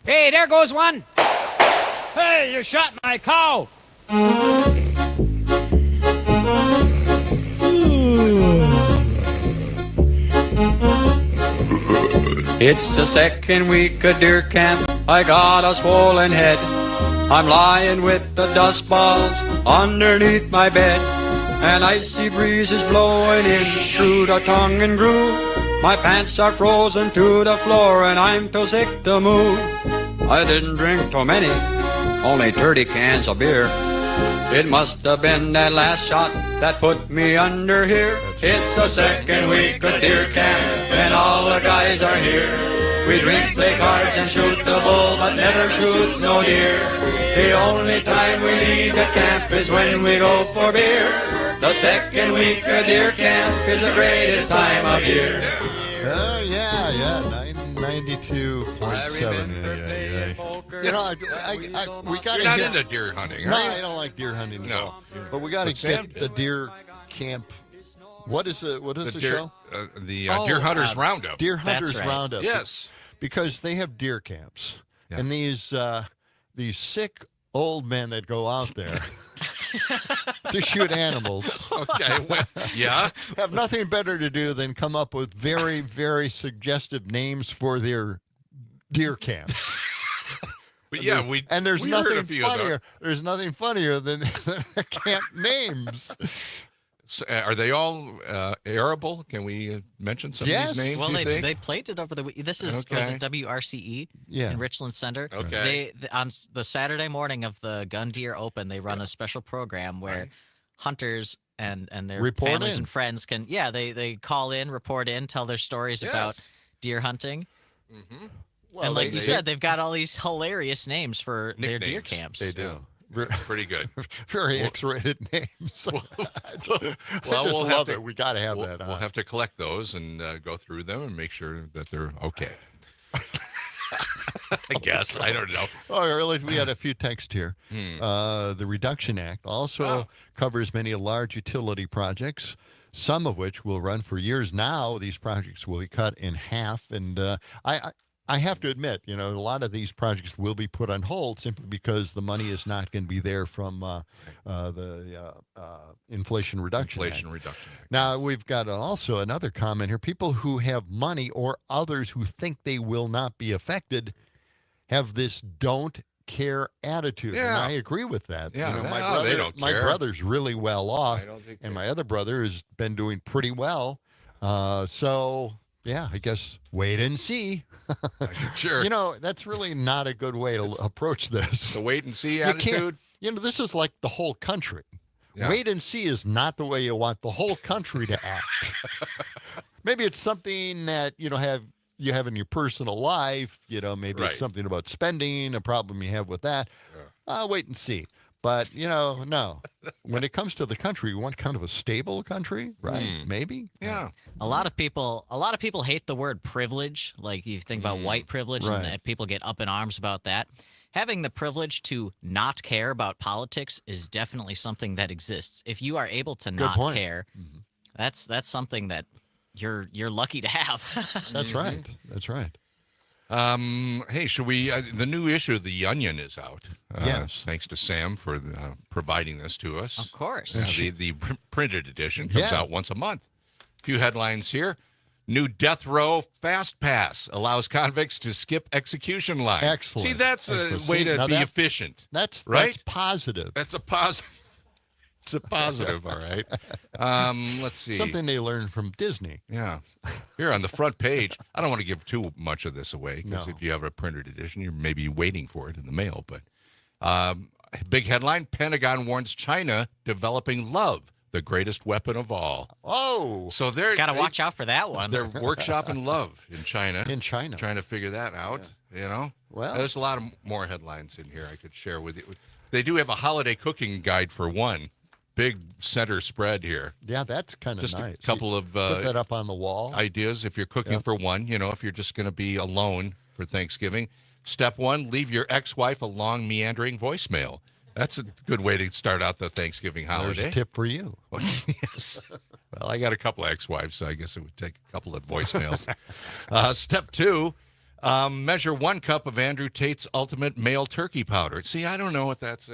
Hey, there goes one. Hey, you shot my cow. It's the second week of deer camp. I got a swollen head. I'm lying with the dust balls underneath my bed. An icy breeze is blowing in through the tongue and groove. My pants are frozen to the floor and I'm too sick to move. I didn't drink too many, only 30 cans of beer. It must have been that last shot that put me under here. It's the second week of deer camp and all the guys are here. We drink, play cards and shoot the bull, but never shoot no deer. The only time we leave the camp is when we go for beer. The second week of deer camp is the greatest time of year. Yeah, 92.7. You know, we got to You're not get into deer hunting, No, are you? I don't like deer hunting at No. all. But we got But to Sam get did. the deer camp. What is the deer, show? Deer Hunters Roundup. Deer That's Hunters right. Roundup. Yes. Because they have deer camps. Yeah. And these sick old men that go out there to shoot animals Okay. Well, yeah. have nothing better to do than come up with very, very suggestive names for their deer camps. But yeah, And there's we heard a nothing few of those. funnier. There's nothing funnier than the camp names. So, are they all arable? Can we mention some Yes. of these names? Well, you think? they played it over the week. This is was Okay. it WRCE Yeah. in Richland Center. Okay. On the Saturday morning of the Gun Deer Open, they run a special program where Right. hunters and their Report families in. and friends can they call in, report in, tell their stories about Yes. deer hunting. Mm-hmm. Well, and like they- you said, they've got all these hilarious names for their deer Nicknames. camps. They do. Pretty good. Very X-rated names. I just we'll have love to- it. We got to have that. We'll have to collect those and go through them and make sure that they're okay. I guess. I don't know. Oh, earlier we had a few texts here. Hmm. The Reduction Act also covers many large utility projects, some of which will run for years. Now these projects will be cut in half, and I have to admit, a lot of these projects will be put on hold simply because the money is not going to be there from the Inflation Reduction Act. Inflation Reduction Act. Now, we've got also another comment here. People who have money or others who think they will not be affected have this don't care attitude. And Yeah. I agree with that. Yeah, my no, brother, they don't my care. brother's really well off, I don't think and they- my other brother has been doing pretty well. So, yeah, I guess wait and see. Sure. That's really not a good way to approach this. The wait and see You can't- attitude. This is like the whole country. Yeah. Wait and see is not the way you want the whole country to act. Maybe it's something that you have in your personal life. Maybe Right. it's something about spending, a problem you have with that. Wait and see. But no. When it comes to the country, we want kind of a stable country, right? Maybe. Yeah. A lot of people hate the word privilege. Like you think about white privilege, Right. and people get up in arms about that. Having the privilege to not care about politics is definitely something that exists. If you are able to not point. care, that's something that you're lucky to have. That's right. That's right. Hey, should we? The new issue of The Onion is out. Yes. Thanks to Sam for providing this to us. Of course. The printed edition comes Yeah. out once a month. A few headlines here. New death row fast pass allows convicts to skip execution line. Excellent. See, that's a Excellent. way See, to now be that- efficient. That's Right? positive. That's a positive. It's a positive, all right. Let's see. Something they learned from Disney. Yeah. Here on the front page, I don't want to give too much of this away because No. if you have a printed edition, you're maybe waiting for it in the mail. But big headline, Pentagon warns China developing love, the greatest weapon of all. Oh, So they're Got to watch out for that one. They're workshopping love in China. in China. Trying to figure that out, Well- there's a lot of more headlines in here I could share with you. They do have a holiday cooking guide for one. Big center spread here. Yeah, that's kind of Just nice. a couple of Put that up on the wall. ideas if you're cooking for one, if you're just going to be alone for Thanksgiving. Step one, leave your ex-wife a long meandering voicemail. That's a good way to start out the Thanksgiving There's holiday. a tip for you. Yes. Well, I got a couple of ex-wives, so I guess it would take a couple of voicemails. Step two, Measure 1 cup of Andrew Tate's ultimate male turkey powder. See, I don't know what that's.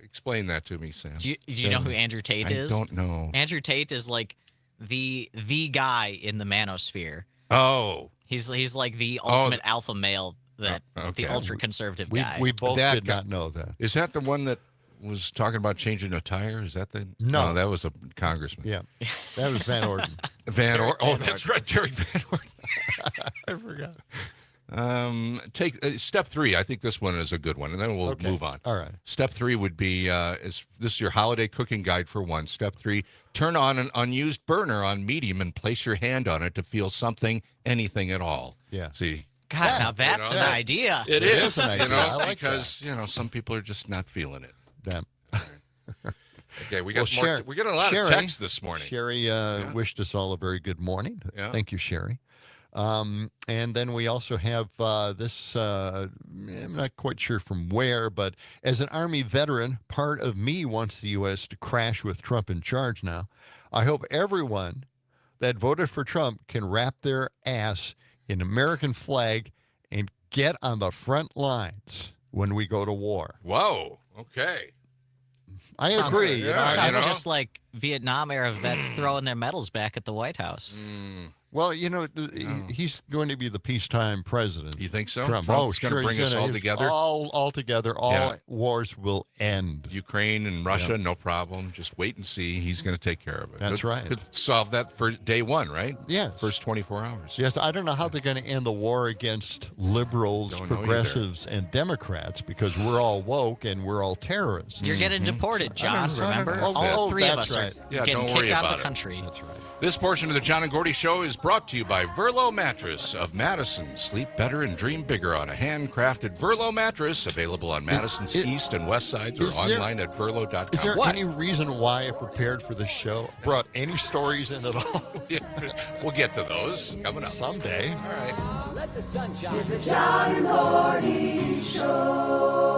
Explain that to me, Sam. Do you know who Andrew Tate I is? don't know. Andrew Tate is like the guy in the manosphere. Oh. He's like the ultimate alpha male, that okay. the ultra conservative We guy. both That did guy- not know that. Is that the one that was talking about changing a tire? Is that the? No. That was a congressman. Yeah, that was Van Orden. Van Orden. Oh, that's right, Derek Van Orden. I forgot. Take step 3. I think this one is a good one, and then we'll Okay. move on. All right. Step 3 would be this is your holiday cooking guide for 1. Step 3: turn on an unused burner on medium and place your hand on it to feel something, anything at all. Yeah. See, God, Yeah, now that's you know, an yeah. idea. it is an you idea. know, I like because some people are just not feeling it. Damn. Okay, we got Well, more. We got a lot Sherry- of text this morning. Sherry wished us all a very good morning. Yeah. Thank you, Sherry. And then we also have this, I'm not quite sure from where, but as an Army veteran, part of me wants the U.S. to crash with Trump in charge now. I hope everyone that voted for Trump can wrap their ass in American flag and get on the front lines when we go to war. Whoa. Okay. I Sounds- agree. yeah, Sounds you know? just like Vietnam era vets throwing their medals back at the White House. Well, he's going to be the peacetime president. You think so? Trump. Trump's going to sure, bring he's us gonna- all he's together. All together. All Yeah. wars will end. Ukraine and Russia, no problem. Just wait and see. He's going to take care of it. That's right. Could solve that for day 1, right? Yeah. First 24 hours. Yes, I don't know how they're going to end the war against liberals, Don't know progressives, and Democrats because we're all woke and we're all terrorists. You're getting deported, John. I don't know. Remember? Oh, All three of that's us right. are Yeah, getting don't worry kicked out of about the it. country. That's right. This portion of the John and Gordy Show is brought to you by Verlo Mattress of Madison. Sleep better and dream bigger on a handcrafted Verlo mattress available on Madison's east and west sides or is there- online at verlo.com. Is there What? any reason why I prepared for this show? Brought any stories in at all? We'll get to those coming up. Someday. All right. It's the John and Gordy Show.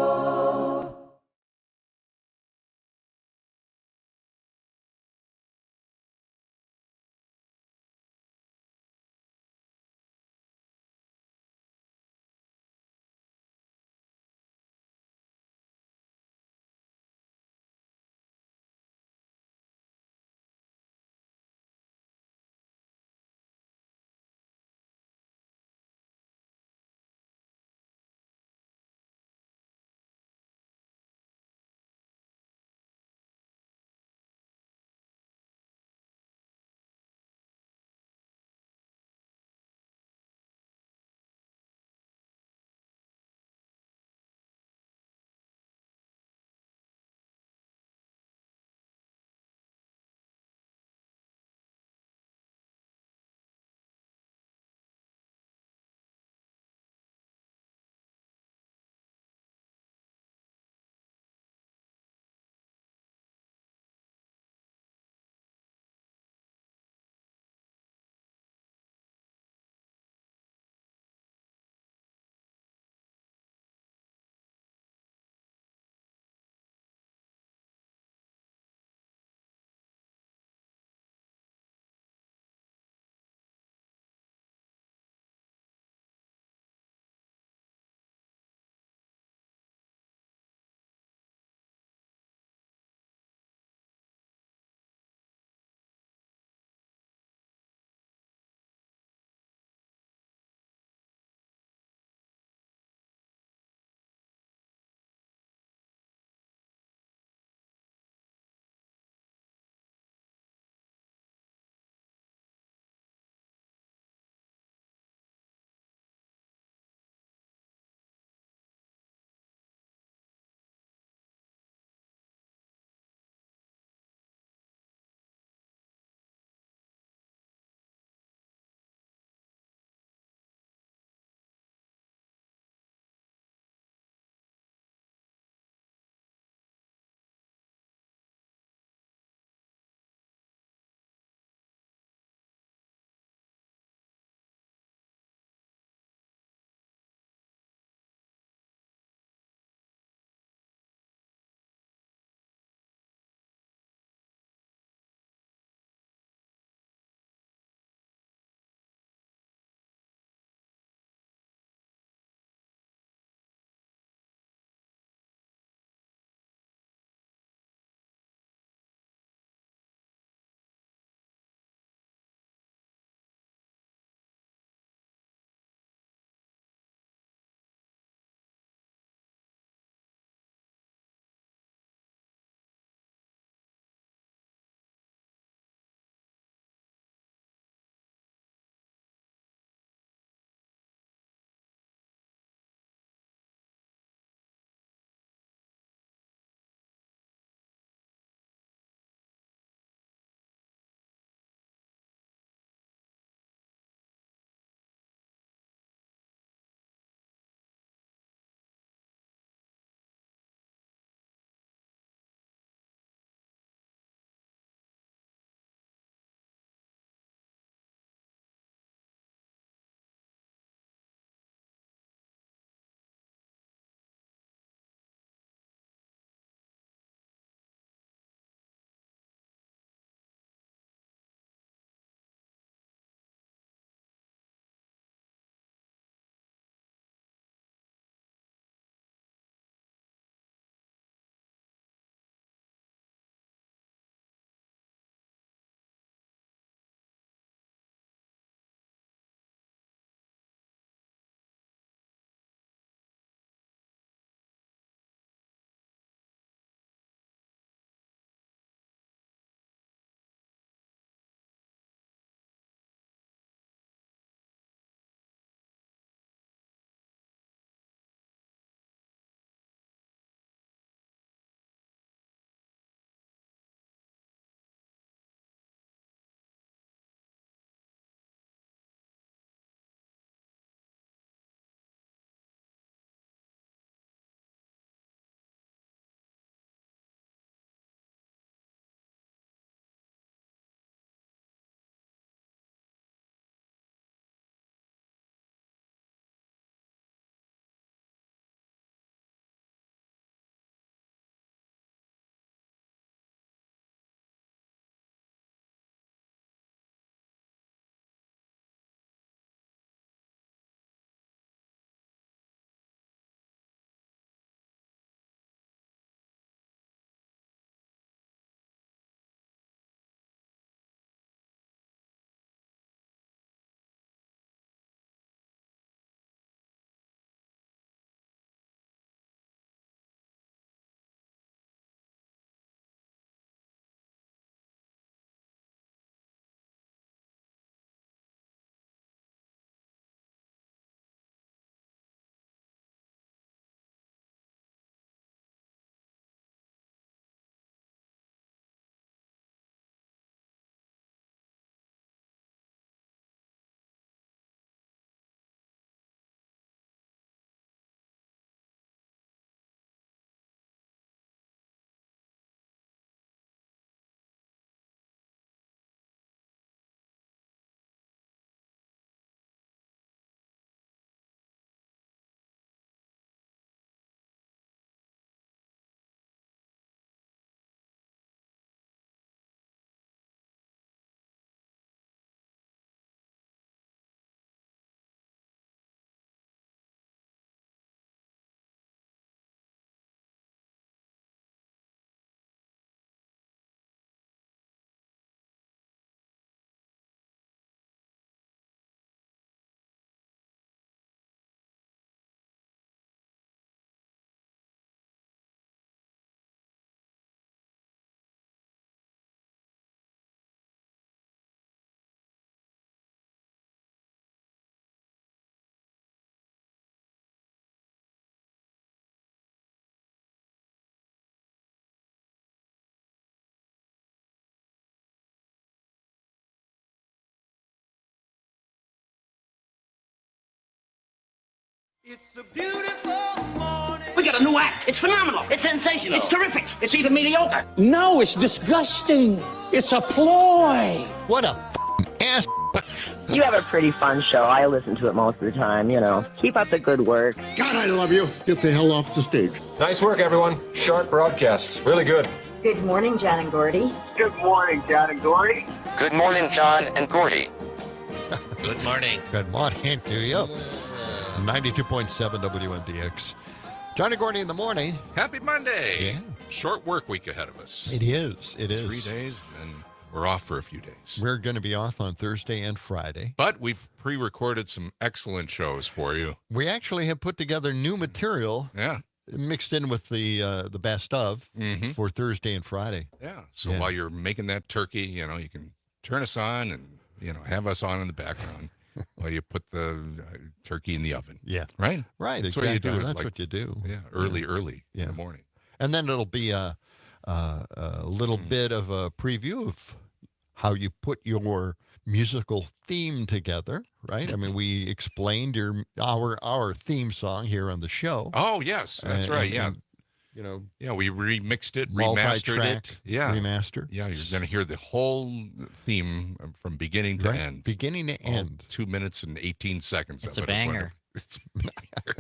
It's a beautiful morning. We got a new act. It's phenomenal. It's sensational. It's terrific. It's even mediocre. No, it's disgusting. It's a ploy. What a ass. You have a pretty fun show. I listen to it most of the time, you know. Keep up the good work. God, I love you. Get the hell off the stage. Nice work, everyone. Sharp broadcast. Really good. Good morning, John and Gordy. Good morning, John and Gordy. Good morning, John and Gordy. Good morning. Good morning to you. 92.7 WMDX. John and Gordy in the morning. Happy Monday. Yeah. Short work week ahead of us. It is. It is. 3 days, and then we're off for a few days. We're going to be off on Thursday and Friday. But we've pre-recorded some excellent shows for you. We actually have put together new material. Yeah. Mixed in with the best of for Thursday and Friday. Yeah. So while you're making that turkey, you know, you can turn us on and, you know, have us on in the background while you put the turkey in the oven. Yeah. Right? Right. That's Exactly. what you do. That's what you do. Yeah. Early in the morning. And then it'll be a little bit of a preview of how you put your musical theme together, right? I mean, we explained our theme song here on the show. Oh, yes. That's right. Yeah. And, you know, yeah, we remixed it, multi-track remastered it. Yeah. Remaster. Yeah, you're going to hear the whole theme from beginning to end. Beginning to end. 2 minutes and 18 seconds. It's a banger. It's a banger.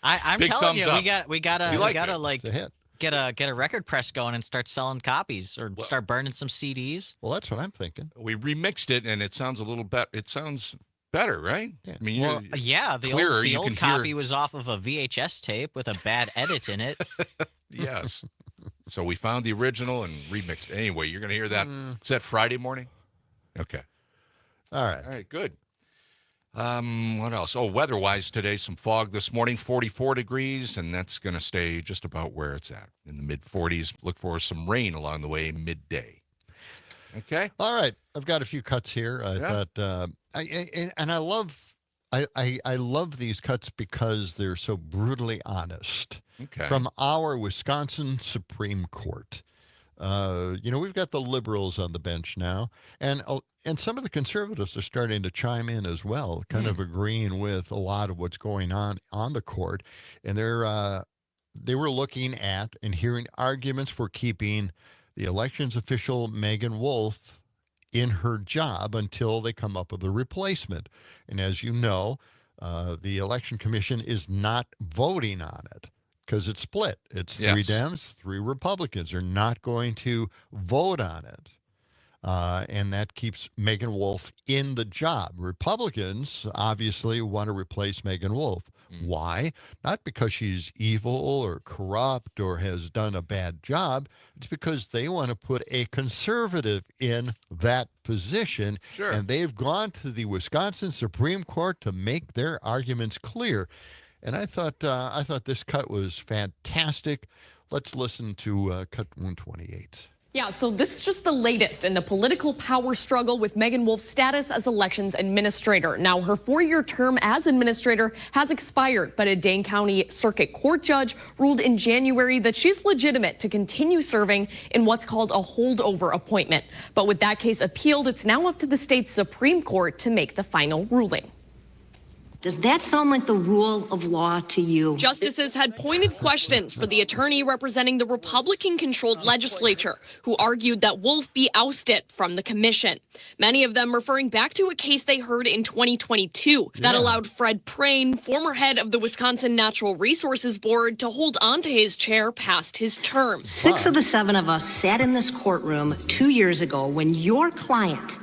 I'm Big telling you, thumbs up. we gotta It's a hit. get a record press going and start selling copies or start burning some CDs. Well, that's what I'm thinking. We remixed it, and it sounds a little better. It sounds better, right? Yeah. I mean, The old copy was off of a VHS tape with a bad edit in it. Yes. So we found the original and remixed it. Anyway, you're going to hear that. Is that Friday morning? Okay. All right. All right, good. What else? Oh, weather-wise today, some fog this morning, 44 degrees, and that's going to stay just about where it's at, in the mid-40s. Look for some rain along the way midday. Okay? All right. I've got a few cuts here. I thought, I love these cuts because they're so brutally honest. Okay. From our Wisconsin Supreme Court. We've got the liberals on the bench now, and some of the conservatives are starting to chime in as well, kind of agreeing with a lot of what's going on the court. And they were looking at and hearing arguments for keeping the elections official Megan Wolf in her job until they come up with a replacement. And as you know, the Election Commission is not voting on it because it's split. It's 3 Dems, 3 Republicans are not going to vote on it. And that keeps Megan Wolf in the job. Republicans obviously want to replace Megan Wolf. Why? Not because she's evil or corrupt or has done a bad job. It's because they want to put a conservative in that position. Sure. And they've gone to the Wisconsin Supreme Court to make their arguments clear. And I thought this cut was fantastic. Let's listen to cut 128. Yeah, so this is just the latest in the political power struggle with Megan Wolf's status as elections administrator. Now, her 4-year term as administrator has expired, but a Dane County Circuit Court judge ruled in January that she's legitimate to continue serving in what's called a holdover appointment. But with that case appealed, it's now up to the state's Supreme Court to make the final ruling. Does that sound like the rule of law to you? Justices had pointed questions for the attorney representing the Republican-controlled legislature, who argued that Wolf be ousted from the commission. Many of them referring back to a case they heard in 2022 that allowed Fred Prane, former head of the Wisconsin Natural Resources Board, to hold on to his chair past his term. 6 of the 7 of us sat in this courtroom 2 years ago when your client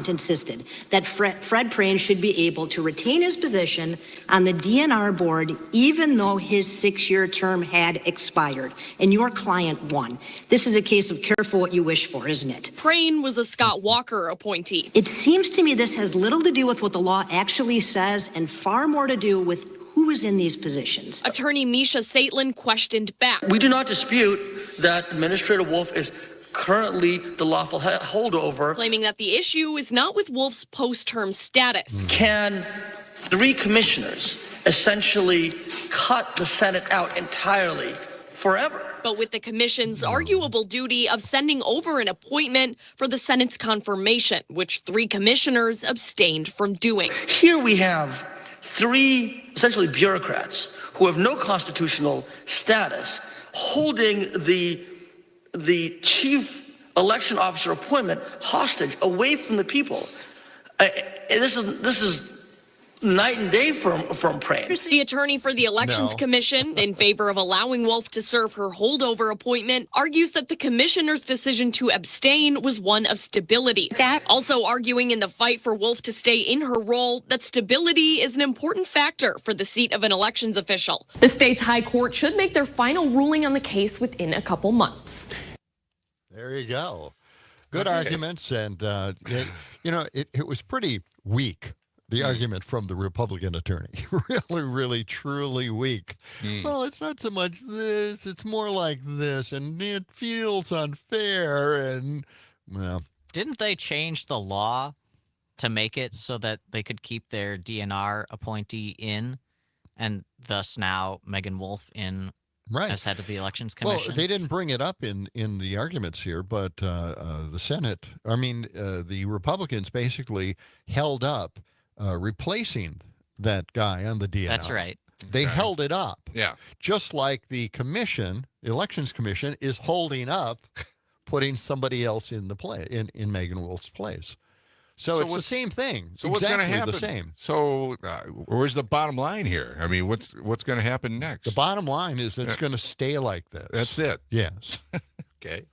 insisted that Fred Prane should be able to retain his position on the DNR board even though his 6-year term had expired, and your client won. This is a case of careful what you wish for, isn't it? Prane was a Scott Walker appointee. It seems to me this has little to do with what the law actually says and far more to do with who is in these positions. Attorney Misha Saitlin questioned back. We do not dispute that Administrator Wolf is currently the lawful holdover, claiming that the issue is not with Wolf's post-term status. Can 3 commissioners essentially cut the Senate out entirely forever? But with the commission's arguable duty of sending over an appointment for the Senate's confirmation, which 3 commissioners abstained from doing. Here we have three essentially bureaucrats who have no constitutional status holding the chief election officer appointment hostage away from the people. This is night and day from Prain. The attorney for the Elections No. Commission, in favor of allowing Wolf to serve her holdover appointment, argues that the commissioner's decision to abstain was one of stability. Also arguing in the fight for Wolf to stay in her role that stability is an important factor for the seat of an elections official. The state's high court should make their final ruling on the case within a couple months. There you go. Good arguments, and it was pretty weak. The argument from the Republican attorney, really, truly weak. Well, it's not so much this; it's more like this, and it feels unfair. And well, Didn't they change the law to make it so that they could keep their DNR appointee in, and thus now Megan Wolf in as head of the Elections Commission? Well, they didn't bring it up in the arguments here, but the Senate, the Republicans basically held up replacing that guy on the DNR. That's right. They held it up. Yeah. Just like the commission, Elections Commission, is holding up putting somebody else in the play in Megan Wolf's place. So it's the same thing. So what's going to happen? The same. So where's the bottom line here? I mean, what's going to happen next? The bottom line is that it's going to stay like this. That's it. Yes. Okay.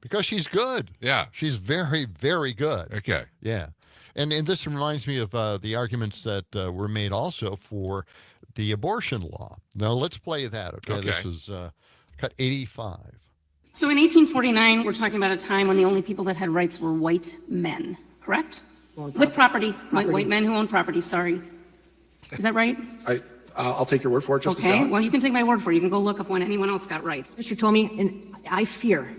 Because she's good. Yeah. She's very, very good. Okay. Yeah. And this reminds me of the arguments that were made also for the abortion law. Now, let's play that, okay? This is cut 85. So in 1849, we're talking about a time when the only people that had rights were white men, correct? With property. White men who own property, sorry. Is that right? I'll take your word for it, Justice Okay, Allen. well, you can take my word for it. You can go look up when anyone else got rights. Mr. Tomey, and I fear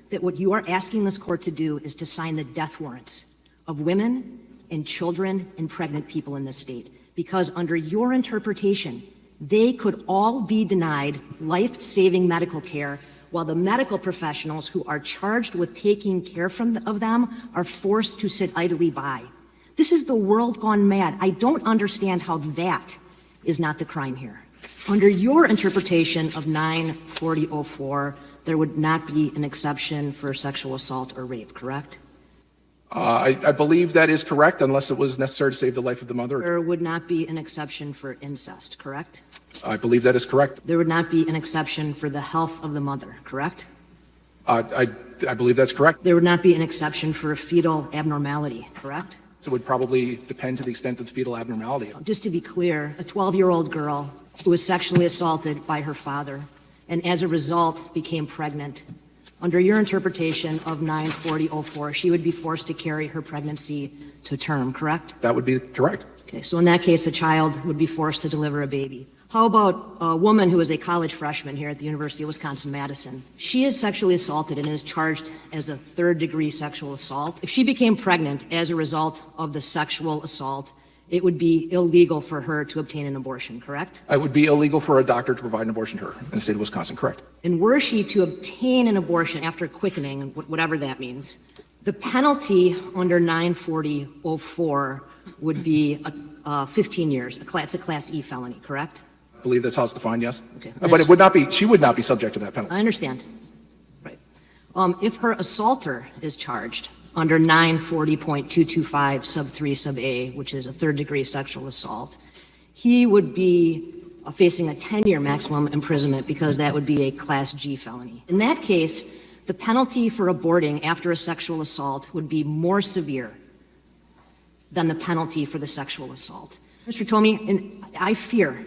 that what you are asking this court to do is to sign the death warrants of women and children and pregnant people in this state, because under your interpretation, they could all be denied life-saving medical care while the medical professionals who are charged with taking care of them are forced to sit idly by. This is the world gone mad. I don't understand how that is not the crime here. Under your interpretation of 94004, there would not be an exception for sexual assault or rape, correct? I believe that is correct, unless it was necessary to save the life of the mother. There would not be an exception for incest, correct? I believe that is correct. There would not be an exception for the health of the mother, correct? I believe that's correct. There would not be an exception for a fetal abnormality, correct? So it would probably depend to the extent of the fetal abnormality. Just to be clear, a 12-year-old girl who was sexually assaulted by her father and as a result became pregnant, under your interpretation of 94004, she would be forced to carry her pregnancy to term, correct? That would be correct. Okay, so in that case, a child would be forced to deliver a baby. How about a woman who is a college freshman here at the University of Wisconsin-Madison? She is sexually assaulted and is charged as a third-degree sexual assault. If she became pregnant as a result of the sexual assault, it would be illegal for her to obtain an abortion, correct? It would be illegal for a doctor to provide an abortion to her in the state of Wisconsin, correct? And were she to obtain an abortion after quickening, whatever that means, the penalty under 94004 would be 15 years. It's a Class E felony, correct? I believe that's how it's defined, yes. Okay. But it would not be, she would not be subject to that penalty. I understand. Right. If her assaulter is charged under 940.225 sub 3 sub A, which is a third-degree sexual assault, he would be facing a 10-year maximum imprisonment because that would be a Class G felony. In that case, the penalty for aborting after a sexual assault would be more severe than the penalty for the sexual assault. Mr. Tomey, and I fear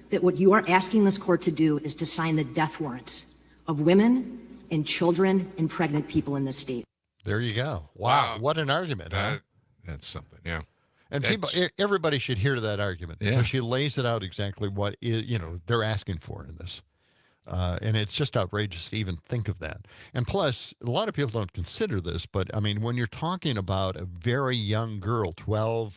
that what you are asking this court to do is to sign the death warrants of women and children and pregnant people in this state. There you go. Wow. What an argument. Huh? That's something, yeah. And everybody should hear that argument. Yeah. Because she lays it out exactly what they're asking for in this. And it's just outrageous to even think of that. And plus, a lot of people don't consider this, but I mean, when you're talking about a very young girl, 12,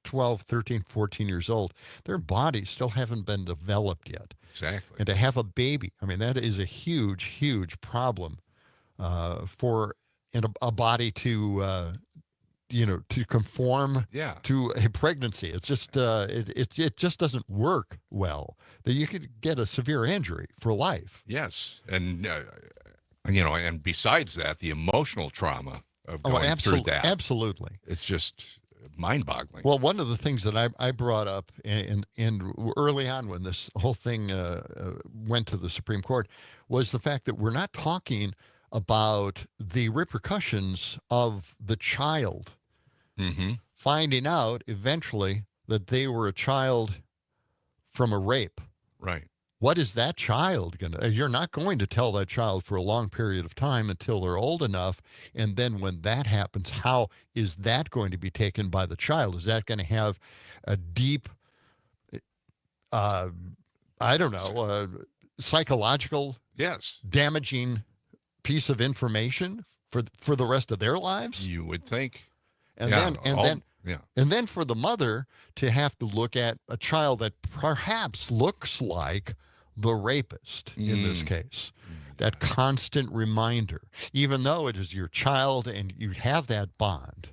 13, 14 years old, their bodies still haven't been developed yet. Exactly. And to have a baby, I mean, that is a huge, huge problem for a body to to conform Yeah. to a pregnancy. It's just it just doesn't work well. That you could get a severe injury for life. Yes, and and besides that, the emotional trauma of going through that. Absolutely. It's just mind-boggling. Well, one of the things that I brought up in early on when this whole thing went to the Supreme Court was the fact that we're not talking about the repercussions of the child finding out eventually that they were a child from a rape. Right. What is that child going to? You're not going to tell that child for a long period of time until they're old enough. And then when that happens, how is that going to be taken by the child? Is that going to have a deep, I don't know, psychological, damaging piece of information for the rest of their lives? You would think. And then for the mother to have to look at a child that perhaps looks like the rapist in this case. That constant reminder, even though it is your child and you have that bond,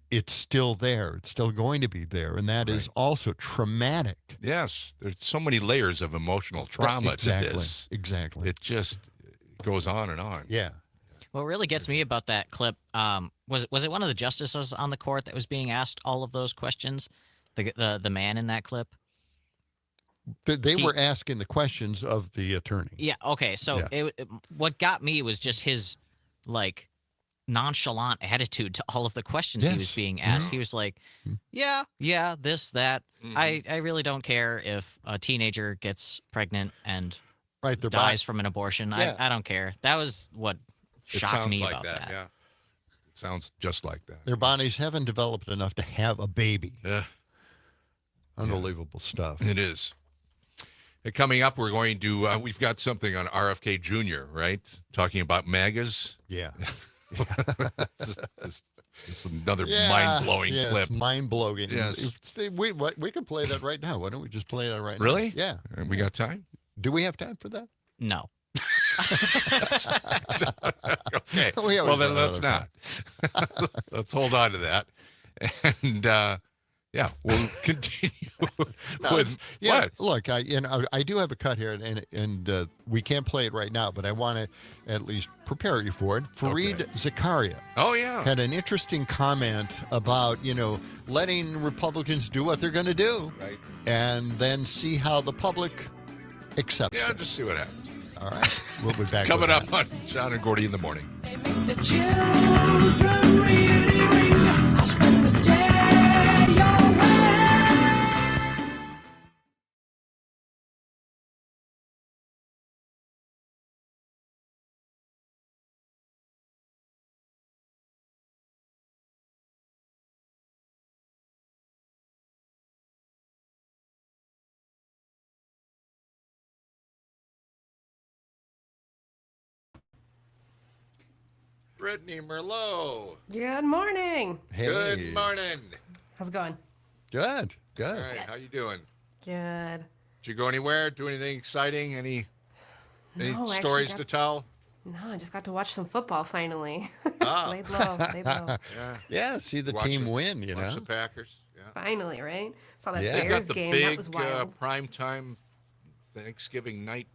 it's still there. It's still going to be there. And that is also traumatic. Yes. There's so many layers of emotional trauma to this. Exactly. It just goes on and on. Yeah. What really gets me about that clip, was it one of the justices on the court that was being asked all of those questions? The man in that clip? They were asking the questions of the attorney. Yeah, okay. So what got me was just his, like, nonchalant attitude to all of the questions he was being asked. He was like, yeah, this, that. I really don't care if a teenager gets pregnant and dies from an abortion. I don't care. That was what shocked me about that. Yeah. It sounds just like that. Their bodies haven't developed enough to have a baby. Unbelievable stuff. It is. And coming up, we're going to, we've got something on RFK Jr., right? Talking about MAGAs. Yeah. It's another mind-blowing clip. Mind-blowing. Yes. We can play that right now. Why don't we just play that right now? Really? Yeah. We got time? Do we have time for that? No. Okay. Well, then let's not. Let's hold on to that. And, we'll continue with what? Look, I do have a cut here, and we can't play it right now, but I want to at least prepare you for it. Fareed Zakaria had an interesting comment about, letting Republicans do what they're going to do, right, and then see how the public accepts it. Just see what happens. All right. We'll be back. Coming up on John and Gordy in the morning. The children really ring. I spend the day away. Brittany Merlot. Good morning. Hey. Good morning. How's it going? Good. All right. How you doing? Good. Did you go anywhere? Do anything exciting? Any No, I stories actually to tell? No, I just got to watch some football finally. Ah. Laid low. Yeah, see the team win, Watch the Packers. Yeah. Finally, right? Saw that They got Bears the game. big That was wild. primetime Thanksgiving night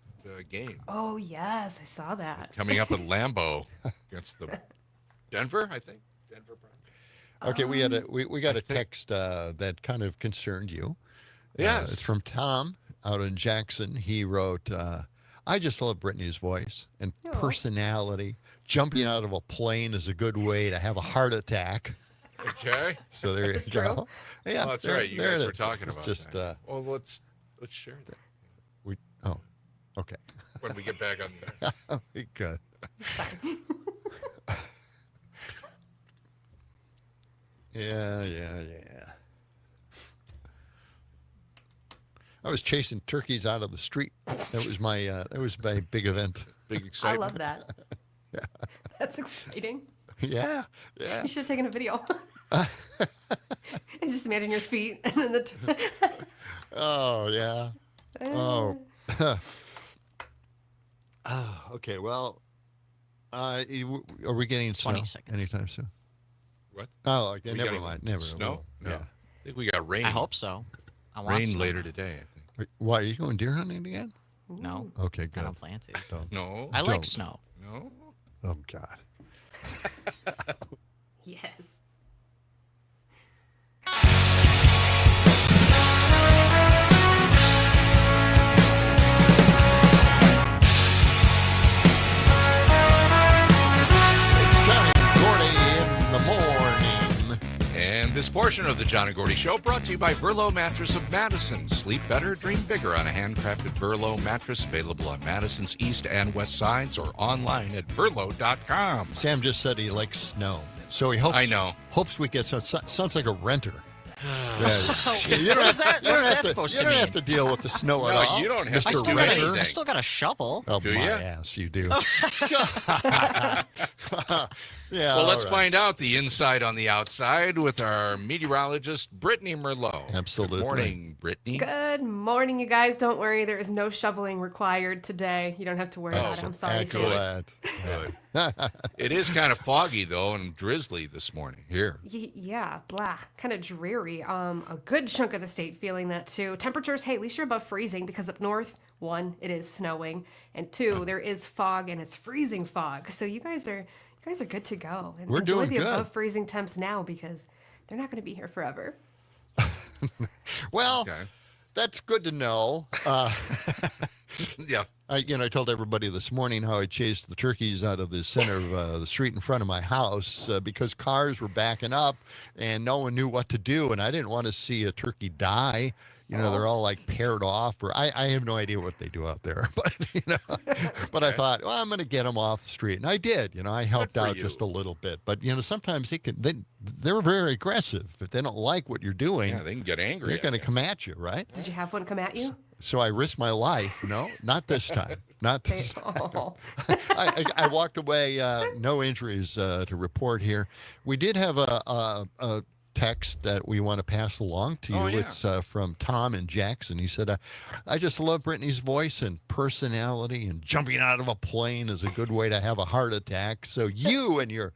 game Oh, yes. I saw that. coming up at Lambeau against the Denver, I think. Denver. Okay, we got a text that kind of concerned you. Yes. It's from Tom out in Jackson. He wrote, I just love Brittany's voice and personality. Jumping out of a plane is a good way to have a heart attack. Okay. So there you That's go. true. Yeah, Well, that's right. You there guys it were is. talking It's about just, that. Well, let's share that okay. when we get back on the air. Good. Yeah. I was chasing turkeys out of the street. That was my big event. Big I excitement. love that. That's exciting. Yeah. You should have taken a video. And just imagine your feet and then the. Oh yeah. Oh. Okay. Well, are we getting snow 20 seconds. anytime soon? What? Oh, okay, We never got mind. Never snow? No. Yeah. I think we got rain. I hope so. I want Rain snow. later today, I think. Why, are you going deer hunting again? No. Okay, I good. don't plan to. Don't. No. I like Don't. snow. No. Oh, God. Yes. It's John and Gordy in the morning. And this portion of the John and Gordy Show brought to you by Verlo Mattress of Madison. Sleep better, dream bigger on a handcrafted Verlo mattress available on Madison's east and west sides or online at verlo.com. Sam just said he likes snow. So he hopes, I know. hopes we get some. Sounds like a renter. What's You don't have, that- you don't what's have that to, supposed you to don't mean? have to deal with the snow at No, all. you don't have Mr. to do Renter. anything. I still got a shovel. Oh, Do my ya? ass, you do. Yeah. Well, let's all right. find out the inside on the outside with our meteorologist, Brittany Merlot. Absolutely. Good morning, Brittany. Good morning, you guys. Don't worry, there is no shoveling required today. You don't have to worry about it. I'm sorry. Sam. Excellent. Good. It is kind of foggy, though, and drizzly this morning here. Yeah, blah, kind of dreary. A good chunk of the state feeling that too. Temperatures, hey, at least you're above freezing because up north, 1, it is snowing, and 2, there is fog and it's freezing fog. So you guys are good to go. And We're enjoy doing the good. above freezing temps now because they're not going to be here forever. Well, Okay. that's good to know. Yeah. I told everybody this morning how I chased the turkeys out of the center of the street in front of my house because cars were backing up and no one knew what to do. And I didn't want to see a turkey die. They're all like paired off, or I have no idea what they do out there. But I thought, well, I'm going to get them off the street. And I did. I helped for out you. just a little bit. But, sometimes they're very aggressive. If they don't like what you're doing, Yeah, they can get angry. they're at going to you. come at you, right? Did you have one come at you? So I risked my life. No, not this time. Not this time. Oh. I walked away, no injuries to report here. We did have a text that we want to pass along to you. Oh, yeah. It's from Tom in Jackson. He said, I just love Brittany's voice and personality, and jumping out of a plane is a good way to have a heart attack. So you and your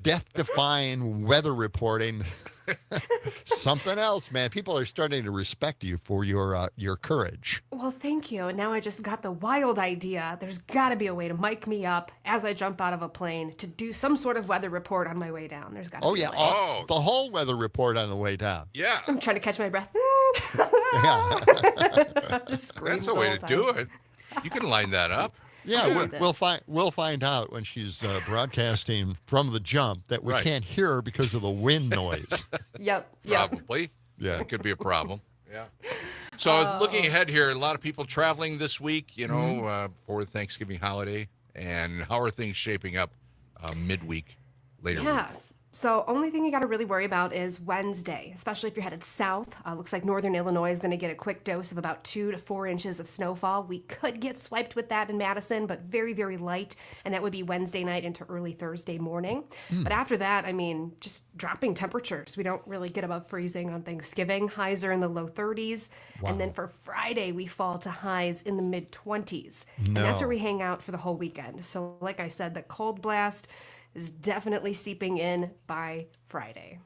death-defying weather reporting, something else, man. People are starting to respect you for your courage. Well, thank you. And now I just got the wild idea. There's got to be a way to mic me up as I jump out of a plane to do some sort of weather report on my way down. There's got to Oh, be yeah. a way. Oh. The whole weather report on the way down. Yeah. I'm trying to catch my breath. Yeah. Just scream That's the the way whole to time. do it. You can line that up. Yeah, do we'll find out when she's broadcasting from the jump that we Right. can't hear her because of the wind noise. Yep. Probably. Yeah. That could be a problem. Yeah. So I was looking ahead here. A lot of people traveling this week, for the Thanksgiving holiday. And how are things shaping up midweek later? Yes. So only thing you got to really worry about is Wednesday, especially if you're headed south. Looks like northern Illinois is going to get a quick dose of about 2 to 4 inches of snowfall. We could get swiped with that in Madison, but very, very light. And that would be Wednesday night into early Thursday morning. But after that, just dropping temperatures. We don't really get above freezing on Thanksgiving. Highs are in the low 30s. Wow. And then for Friday, we fall to highs in the mid 20s. And that's where we hang out for the whole weekend. So like I said, the cold blast is definitely seeping in by Friday.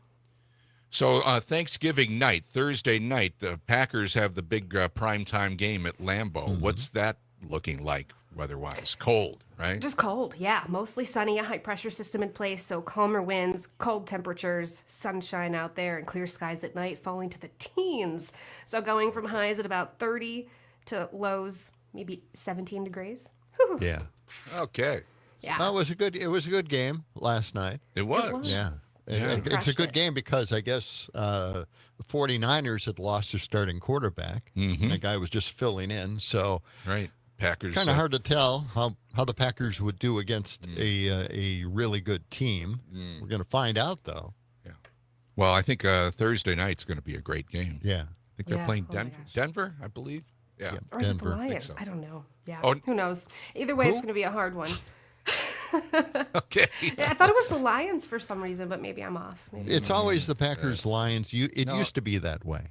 So Thanksgiving night, Thursday night, the Packers have the big primetime game at Lambeau. What's that looking like weather-wise? Cold, right? Just cold, yeah. Mostly sunny, a high pressure system in place, so calmer winds, cold temperatures, sunshine out there, and clear skies at night, falling to the teens. So going from highs at about 30 to lows, maybe 17 degrees. Whew. Yeah. Okay. Yeah. Well, it was a good game last night. It was. Yeah. And it's a good game because I guess the 49ers had lost their starting quarterback. And the guy was just filling in. So Right. Packers. it's kind of hard to tell how the Packers would do against a really good team. We're going to find out, though. Yeah. Well, I think Thursday night's going to be a great game. Yeah. I think they're Yeah. playing Oh my Denver, gosh. Denver, I believe. Yeah. Or is it the Denver. Lions? so. I don't know. Yeah. Oh. Who knows? Either way, it's going to be a hard one. Okay. Yeah, I thought it was the Lions for some reason, but maybe I'm off. Maybe. It's always the Packers Lions. It used to be that way.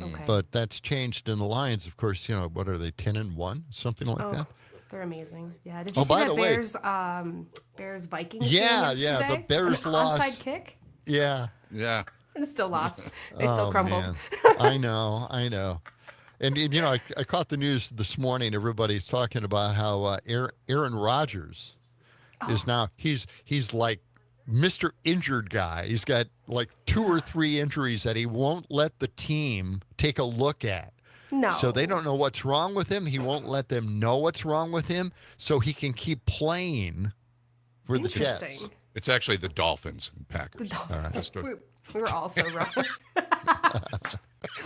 Okay. But that's changed in the Lions, of course. What are they, 10-1, something like Oh, that? they're amazing. Yeah. Did you see by that the way- Bears Vikings game Yeah, yesterday? the Bears An lost. onside kick. Yeah. Yeah. And still lost. They still crumbled. Man. I know. And you know, I caught the news this morning. Everybody's talking about how Aaron Rodgers is now he's like Mr. Injured guy. He's got like 2 or 3 injuries that he won't let the team take a look at. No. So they don't know what's wrong with him. He won't let them know what's wrong with him, so he can keep playing for the Interesting. Jets. It's actually the Dolphins and Packers. The Dolphins. Just a- We were all so wrong.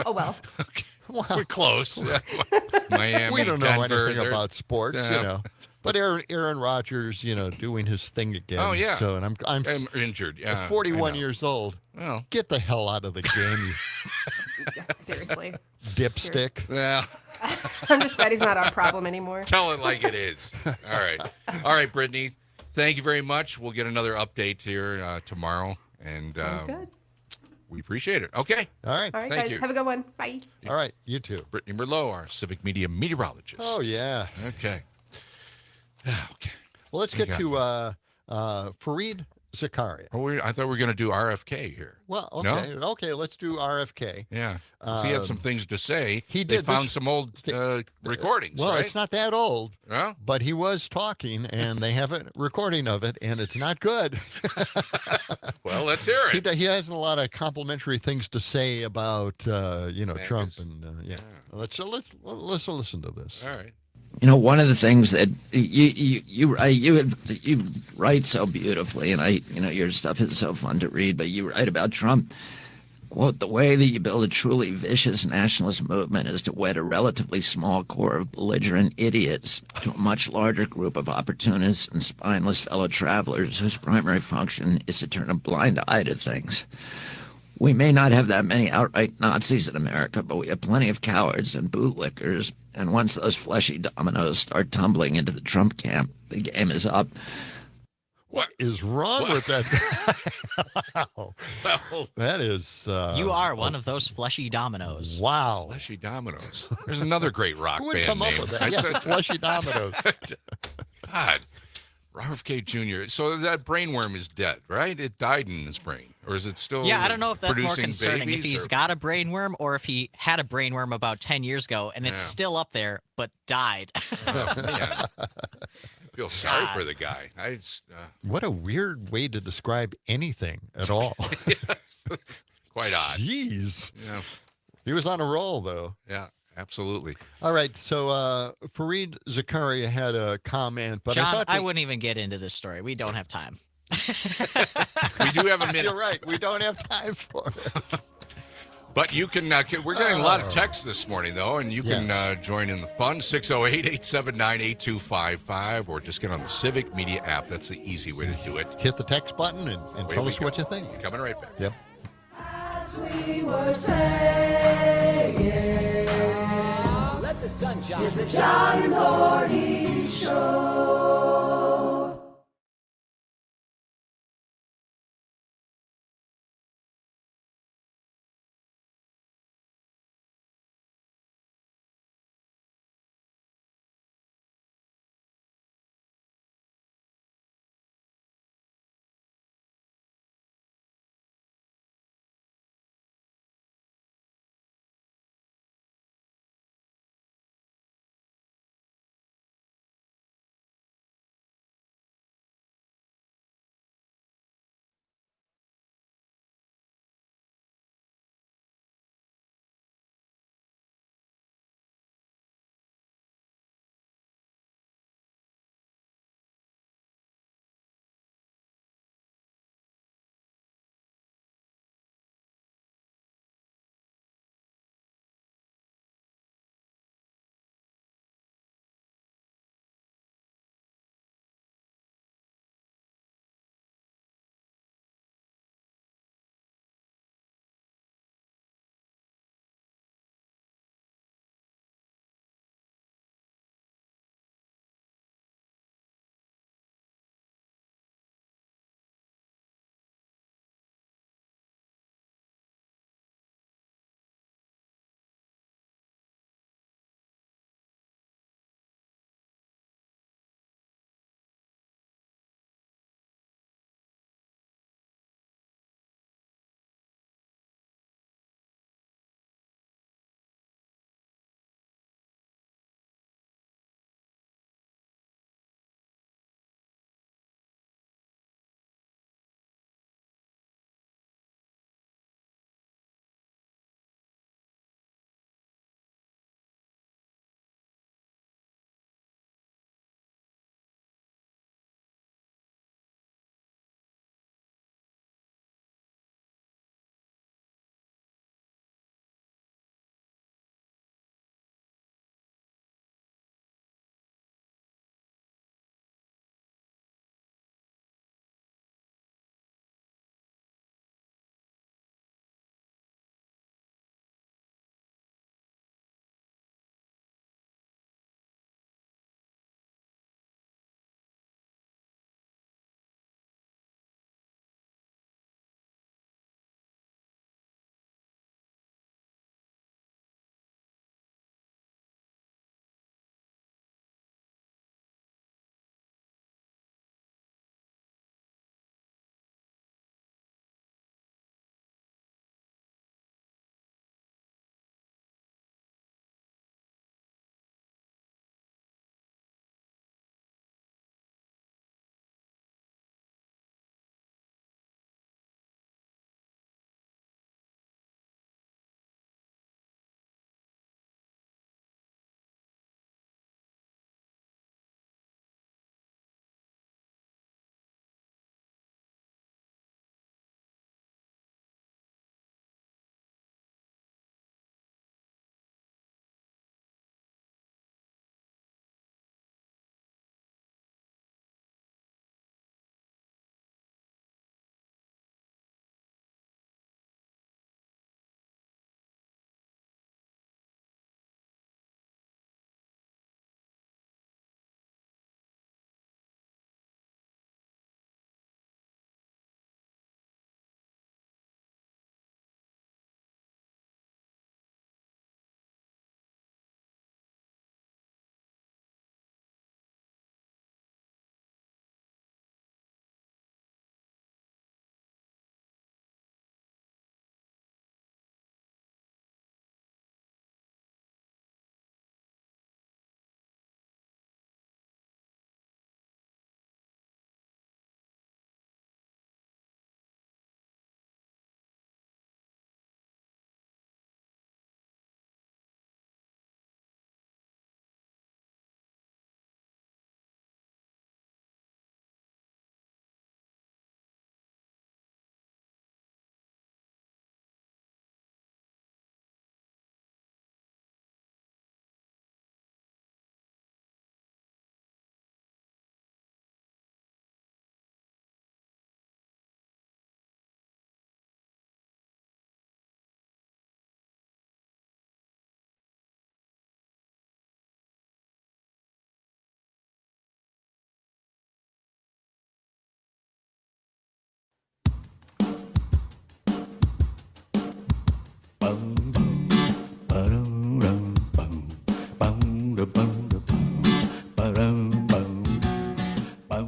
Oh, well. Well, we're close. Miami, we don't know Denver, anything they're- about sports, Yeah. you know. But Aaron Rodgers, you know, doing his thing again. Oh, yeah. So, and I'm injured. Yeah. 41 I know. years old. Well, Get the hell out of the game, you Seriously. dipstick. well, I'm just glad he's not our problem anymore. tell it like it is. All right, Brittany. Thank you very much. We'll get another update here tomorrow, and Sounds good. we appreciate it. Okay. All right. All right, Thank guys. you. Have a good one. Bye. All right. You too. Brittany Merlot, our civic media meteorologist. Oh, yeah. Okay. Okay. Well, let's get to Fareed Zakaria. Oh, I thought we were going to do RFK here. Well, No? okay. Okay, let's do RFK. Yeah. He had some things to say. He They did. found some old recordings. Well, right? it's not that old. Yeah? But he was talking, and they have a recording of it, and it's not good. Well, let's hear it. He has a lot of complimentary things to say about Trump, and yeah. Let's listen to this. All right. You know, one of the things that you write so beautifully, and your stuff is so fun to read, but you write about Trump. Quote, the way that you build a truly vicious nationalist movement is to wed a relatively small core of belligerent idiots to a much larger group of opportunists and spineless fellow travelers whose primary function is to turn a blind eye to things. We may not have that many outright Nazis in America, but we have plenty of cowards and bootlickers. And once those fleshy dominoes start tumbling into the Trump camp, the game is up. What is wrong with that? Wow. Well, that is. You are one of those fleshy dominoes. Wow. Fleshy Dominoes. There's another great rock Who would band come up name. with that? Yeah, Fleshy Dominoes. God. RFK Jr. So that brainworm is dead, right? It died in his brain. Or is it still Yeah, I don't know if that's more producing concerning if babies, he's or- got a brainworm or if he had a brainworm about 10 years ago and it's Yeah. still up there but died. Oh, man. I feel sorry for the guy. I just, What a weird way to describe anything at all. quite odd. Jeez. Yeah. He was on a roll, though. Yeah, absolutely. All right, so Fareed Zakaria had a comment, but John, I thought I wouldn't even get into this story. We don't have time. We do have a minute. You're right. We don't have time for it. But you can, we're getting a lot of texts this morning, though, and you can Yes. join in the fun, 608-879-8255, or just get on the Civic Media app. That's the easy way to do it. Hit the text button and Away tell we us go. what you think. Coming right back. Yep. We were saying, Let the sun shine. is the John and Gordy Show.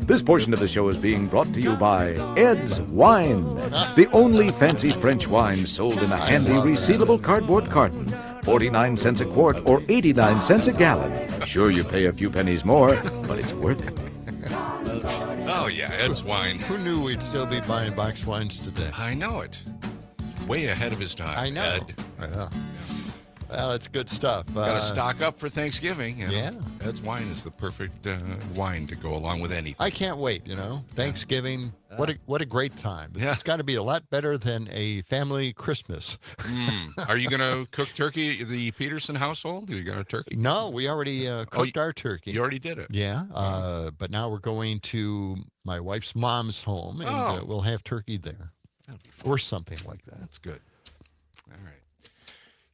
This portion of the show is being brought to you by Ed's Wine, the only fancy French wine sold in a handy resealable cardboard carton. 49 cents a quart or 89 cents a gallon. Sure, you pay a few pennies more, but it's worth it. Oh, yeah, Ed's Wine. Who knew we'd still be buying box wines today? I know it. Way ahead of his time. I know. Ed. Yeah. Well, it's good stuff. Got to stock up for Thanksgiving. You know? Yeah. Ed's Wine is the perfect wine to go along with anything. I can't wait, Thanksgiving, what a great time. Yeah. It's got to be a lot better than a family Christmas. Are you going to cook turkey, the Peterson household? You got a turkey? No, we already cooked our turkey. You already did it? Yeah, but now we're going to my wife's mom's home, and we'll have turkey there. Or something like that. That's good. All right.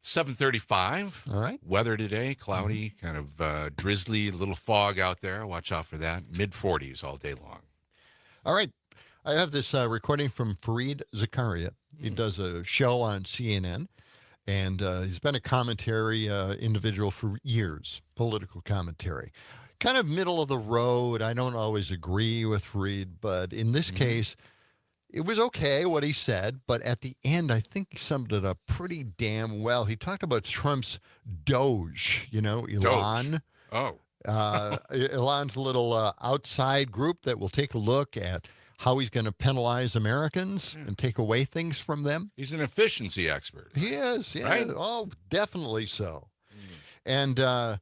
7:35. All right. Weather today, cloudy, kind of drizzly, a little fog out there. Watch out for that. Mid-40s all day long. All right. I have this recording from Fareed Zakaria. He does a show on CNN, and he's been a commentary individual for years, political commentary. Kind of middle of the road. I don't always agree with Fareed, but in this case, it was okay what he said, but at the end, I think he summed it up pretty damn well. He talked about Trump's Doge, Elon. Oh. Elon's little outside group that will take a look at how he's going to penalize Americans and take away things from them. He's an efficiency expert. He is, yeah. Right? Oh, definitely so. And I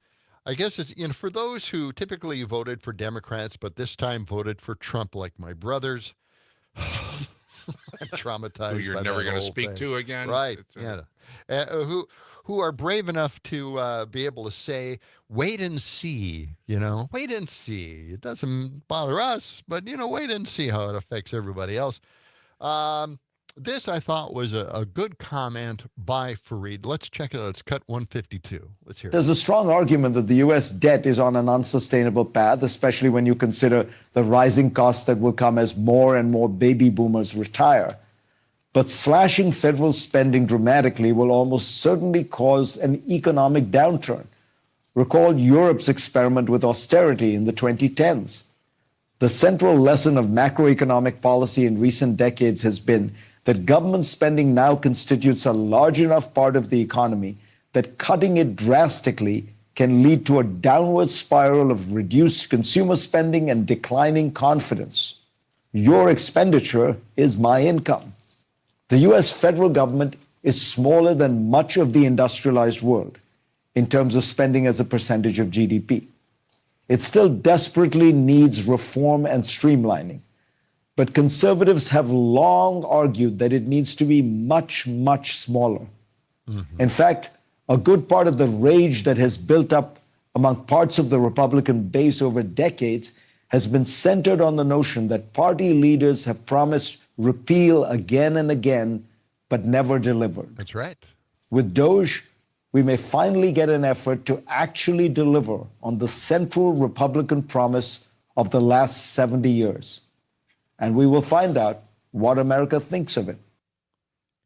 guess it's, for those who typically voted for Democrats, but this time voted for Trump, like my brothers, I'm traumatized. Who you're by never that going to whole speak thing. to again. Right? Who are brave enough to be able to say, "Wait and see." Wait and see. It doesn't bother us, but wait and see how it affects everybody else. This I thought was a good comment by Fareed. Let's check it out. It's cut 152. Let's hear it. There's a strong argument that the U.S. debt is on an unsustainable path, especially when you consider the rising costs that will come as more and more baby boomers retire. But slashing federal spending dramatically will almost certainly cause an economic downturn. Recall Europe's experiment with austerity in the 2010s. The central lesson of macroeconomic policy in recent decades has been that government spending now constitutes a large enough part of the economy that cutting it drastically can lead to a downward spiral of reduced consumer spending and declining confidence. Your expenditure is my income. The US federal government is smaller than much of the industrialized world in terms of spending as a percentage of GDP. It still desperately needs reform and streamlining. But conservatives have long argued that it needs to be much, much smaller. In fact, a good part of the rage that has built up among parts of the Republican base over decades has been centered on the notion that party leaders have promised repeal again and again, but never delivered. That's right. With Doge, we may finally get an effort to actually deliver on the central Republican promise of the last 70 years. And we will find out what America thinks of it.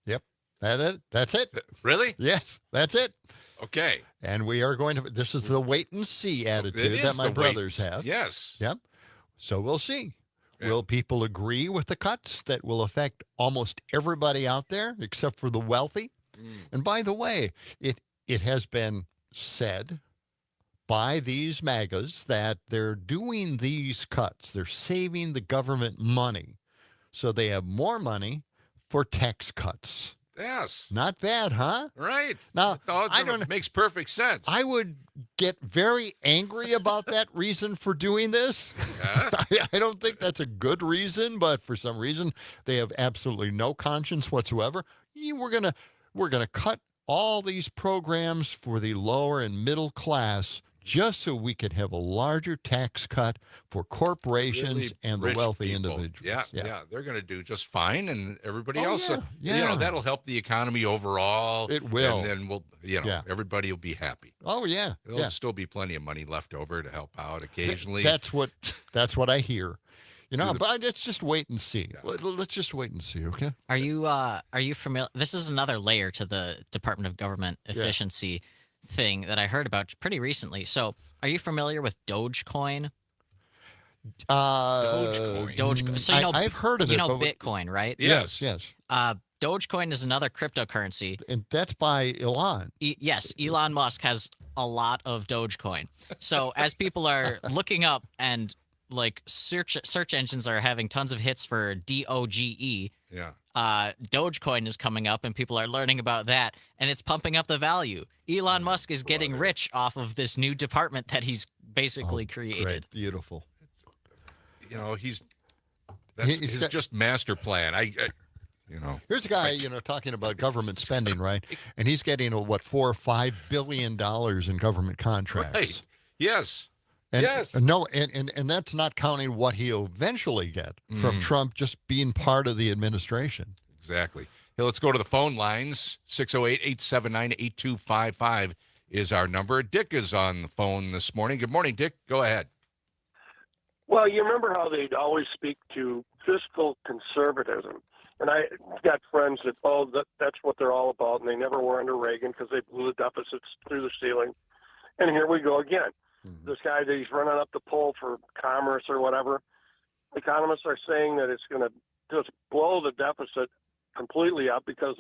Yep. That's it. Really? Yes, that's it. Okay. And we are going to, this is the wait and see attitude that my brothers have. Yes. Yep. So we'll see. Yeah. Will people agree with the cuts that will affect almost everybody out there except for the wealthy? And by the way, it has been said by these MAGAs that they're doing these cuts. They're saving the government money so they have more money for tax cuts. Yes. Not bad, huh? Right. Now, I don't know. Makes perfect sense. I would get very angry about that reason for doing this. Yeah. I don't think that's a good reason, but for some reason they have absolutely no conscience whatsoever. We're gonna cut all these programs for the lower and middle class just so we could have a larger tax cut for corporations Really and the rich wealthy people. individuals. Yeah. They're going to do just fine, and everybody else, yeah. that'll help the economy overall. It will. And then everybody will be happy. Oh yeah. There'll still be plenty of money left over to help out occasionally. That's what I hear. You know, but let's just wait and see. Let's just wait and see, okay? Are you familiar? This is another layer to the Department of Government Efficiency thing that I heard about pretty recently. So, are you familiar with Dogecoin? Dogecoin. So I've heard of it. You know but Bitcoin, right? Yes. Dogecoin is another cryptocurrency. And that's by Elon. Yes, Elon Musk has a lot of Dogecoin. So as people are looking up and like search engines are having tons of hits for DOGE. Yeah. Dogecoin is coming up and people are learning about that and it's pumping up the value. Elon Musk is getting rich off of this new department that he's basically created. Great. Beautiful. You know, that's his just master plan. Here's a guy, talking about government spending, right? And he's getting $4 or $5 billion in government contracts. Right. Yes. And, yes. No, and that's not counting what he'll eventually get from Trump just being part of the administration. Exactly. Hey, let's go to the phone lines. 608-879-8255 is our number. Dick is on the phone this morning. Good morning, Dick. Go ahead. Well, you remember how they'd always speak to fiscal conservatism. And I got friends that, that's what they're all about, and they never were under Reagan because they blew the deficits through the ceiling. And here we go again. This guy that he's running up the poll for commerce or whatever, economists are saying that it's going to just blow the deficit completely up because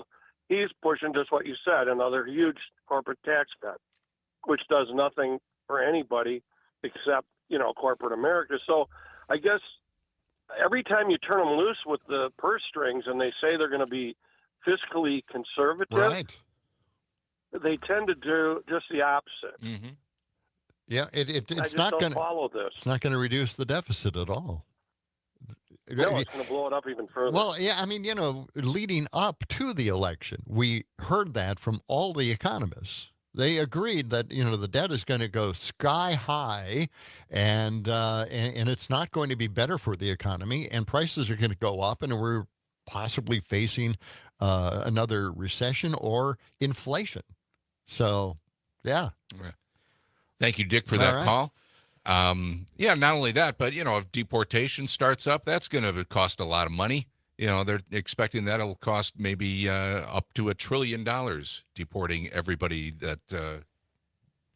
he's pushing just what you said, another huge corporate tax cut, which does nothing for anybody except, corporate America. So I guess every time you turn them loose with the purse strings and they say they're going to be fiscally conservative, right, they tend to do just the opposite. Mm-hmm. Yeah, it's not going to follow this. It's not going to reduce the deficit at all. No, it's going to blow it up even further. Well, yeah, I mean, leading up to the election, we heard that from all the economists. They agreed that the debt is going to go sky high, and it's not going to be better for the economy, and prices are going to go up, and we're possibly facing another recession or inflation. So, yeah. Thank you, Dick, for that call. Not only that, but if deportation starts up, that's going to cost a lot of money. They're expecting that'll cost maybe up to $1 trillion deporting everybody that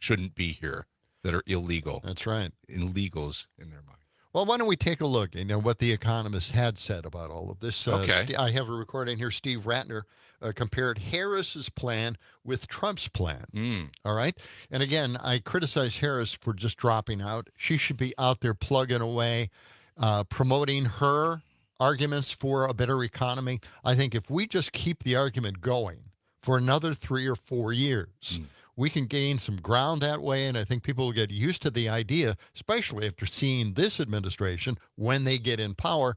shouldn't be here, that are illegal. That's right. Illegals in their mind. Well, why don't we take a look at what the economists had said about all of this. Okay. I have a recording here. Steve Ratner compared Harris's plan with Trump's plan. All right? And again, I criticize Harris for just dropping out. She should be out there plugging away, promoting her arguments for a better economy. I think if we just keep the argument going for another 3 or 4 years, we can gain some ground that way, and I think people will get used to the idea, especially after seeing this administration, when they get in power,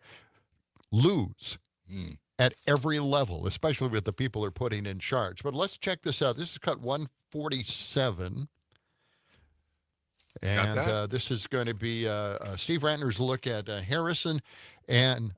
lose at every level, especially with the people they're putting in charge. But let's check this out. This is cut 147. And this is going to be Steve Ratner's look at Harris and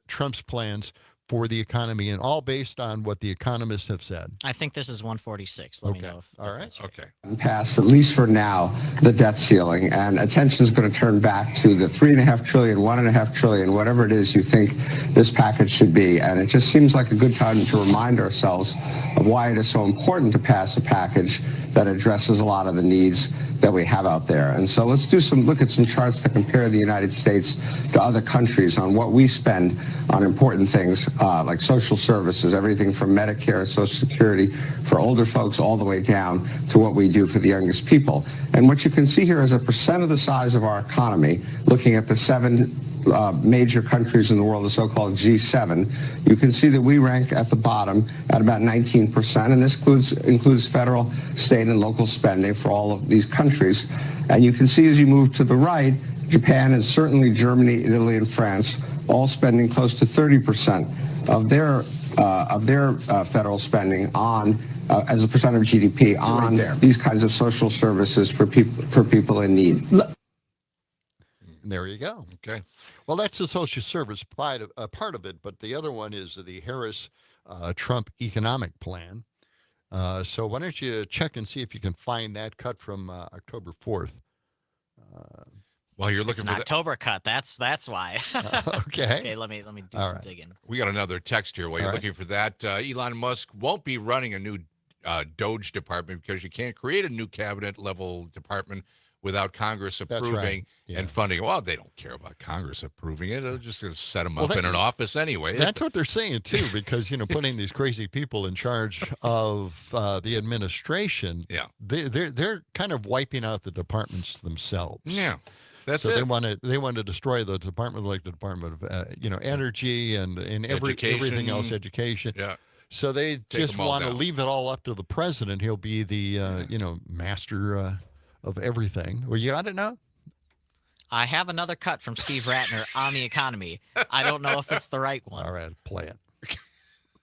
Trump's plans for the economy, and all based on what the economists have said. I think this is 146. Let me know if all right. that's right. Okay. Past, at least for now, the debt ceiling, and attention is going to turn back to the $3.5 trillion, $1.5 trillion, whatever it is you think this package should be. And it just seems like a good time to remind ourselves of why it is so important to pass a package that addresses a lot of the needs that we have out there. And so let's look at some charts that compare the United States to other countries on what we spend on important things like social services, everything from Medicare and Social Security for older folks all the way down to what we do for the youngest people. And what you can see here is a percent of the size of our economy, looking at the 7 major countries in the world, the so-called G7, you can see that we rank at the bottom at about 19%, and this includes federal, state, and local spending for all of these countries. And you can see as you move to the right, Japan and certainly Germany, Italy, and France, all spending close to 30% of their federal spending on as a percent of GDP on these kinds of social services for people in need. There you go. Okay. Well, that's the social service part of it, but the other one is the Harris-Trump economic plan. So why don't you check and see if you can find that cut from October 4th. While you're It's looking an for October cut. That's why. Okay. Okay, let me do All some right. digging. we got another text here while you're All right. looking for that. Elon Musk won't be running a new Doge department because you can't create a new cabinet level department without Congress That's approving right. Yeah. and funding. Well, they don't care about Congress approving it. They're just going to set them Well, up in an office anyway. That's what they're saying too, because putting these crazy people in charge of the administration, Yeah. they're kind of wiping out the departments themselves. Yeah. That's so it. They want to destroy the department, like the Department of energy and everything else, education. Yeah. So they just them all want to down. leave it all up to the president. He'll be the master of everything. Well, you got it now. I have another cut from Steve Ratner on the economy. I don't know if it's the right one. All right, play it.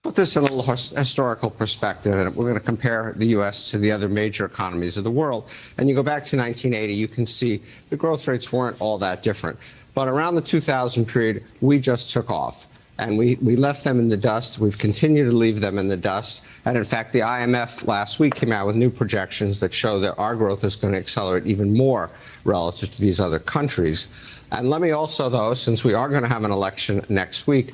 Put this in a little historical perspective, and we're going to compare the U.S. to the other major economies of the world. And you go back to 1980, you can see the growth rates weren't all that different. But around the 2000 period, we just took off. And we left them in the dust. We've continued to leave them in the dust. And in fact, the IMF last week came out with new projections that show that our growth is going to accelerate even more relative to these other countries. And let me also, though, since we are going to have an election next week,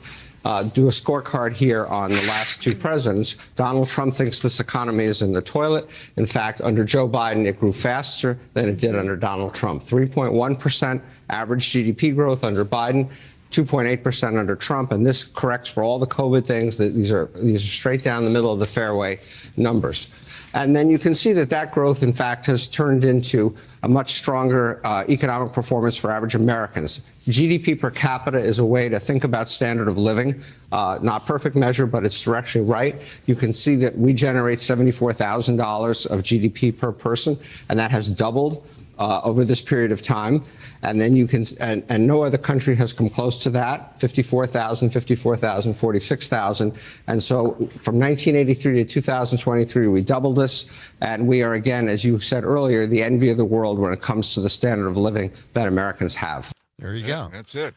do a scorecard here on the last two presidents. Donald Trump thinks this economy is in the toilet. In fact, under Joe Biden, it grew faster than it did under Donald Trump. 3.1% average GDP growth under Biden, 2.8% under Trump, and this corrects for all the COVID things. These are straight down the middle of the fairway numbers. And then you can see that growth, in fact, has turned into a much stronger economic performance for average Americans. GDP per capita is a way to think about standard of living. Not perfect measure, but it's directionally right. You can see that we generate $74,000 of GDP per person, and that has doubled over this period of time. And then you can, and no other country has come close to that, 54,000, 46,000. And so from 1983 to 2023, we doubled this. And we are, again, as you said earlier, the envy of the world when it comes to the standard of living that Americans have. There you go. That's it.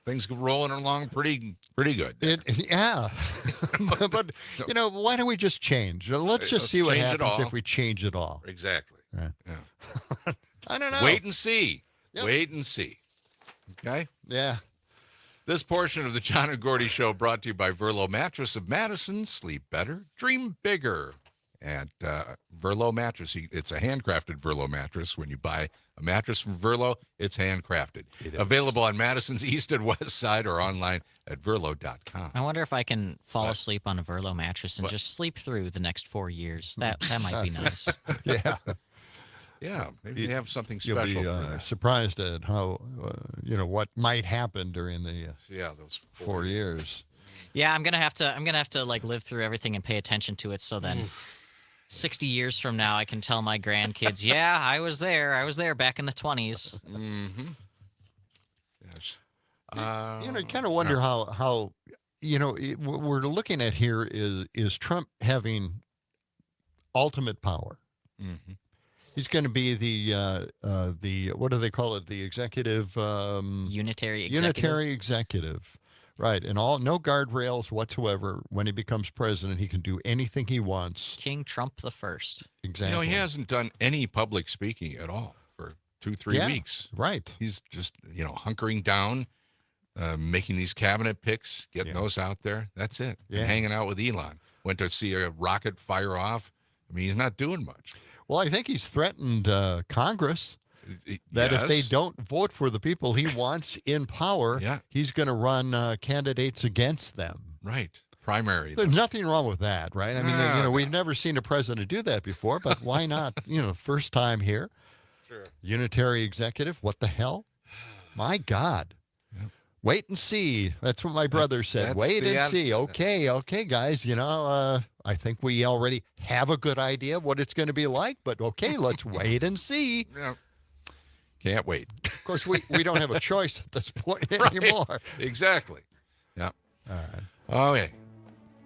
Things go rolling along pretty good. Yeah. But, why don't we just change? Let's just see what change it happens all. if we change it all. Exactly. Right. Yeah. I don't know. Wait and see. Yep. Wait and see. Okay? Yeah. This portion of the John and Gordy Show brought to you by Verlo Mattress of Madison. Sleep better, dream bigger. At Verlo Mattress, it's a handcrafted Verlo mattress. When you buy a mattress from Verlo, it's handcrafted. Available on Madison's east and west side or online at verlo.com. I wonder if I can fall asleep on a Verlo mattress and just sleep through the next 4 years. That might be nice. Yeah. Yeah, maybe they have something You'll special be for that. surprised at how, what might happen during the those 4 years. Yeah, I'm gonna have to like live through everything and pay attention to it. So then, 60 years from now, I can tell my grandkids, "Yeah, I was there back in the 20s." Mm-hmm. Yes. You kind of wonder how what we're looking at here is Trump having ultimate power. Mm-hmm. He's going to be the what do they call it? The executive Unitary executive, right? And no guardrails whatsoever. When he becomes president, he can do anything he wants. King Trump the First. Exactly. He hasn't done any public speaking at all for 2-3 weeks. Right. He's just hunkering down, making these cabinet picks, getting those out there. That's it. Yeah. And hanging out with Elon. Went to see a rocket fire off. I mean, he's not doing much. Well, I think he's threatened Congress that if they don't vote for the people he wants in power, he's going to run candidates against them. Right. Primary. There's nothing wrong with that, right? I mean, we've never seen a president do that before, but why not? First time here. Sure. Unitary executive. What the hell? My God. Yep. Wait and see. That's what my brother said. That's Wait the and see. Okay, guys. I think we already have a good idea of what it's going to be like, but okay, let's wait and see. Yeah. Can't wait. Of course, we don't have a choice at this point anymore. Exactly. Yeah. All right. Okay.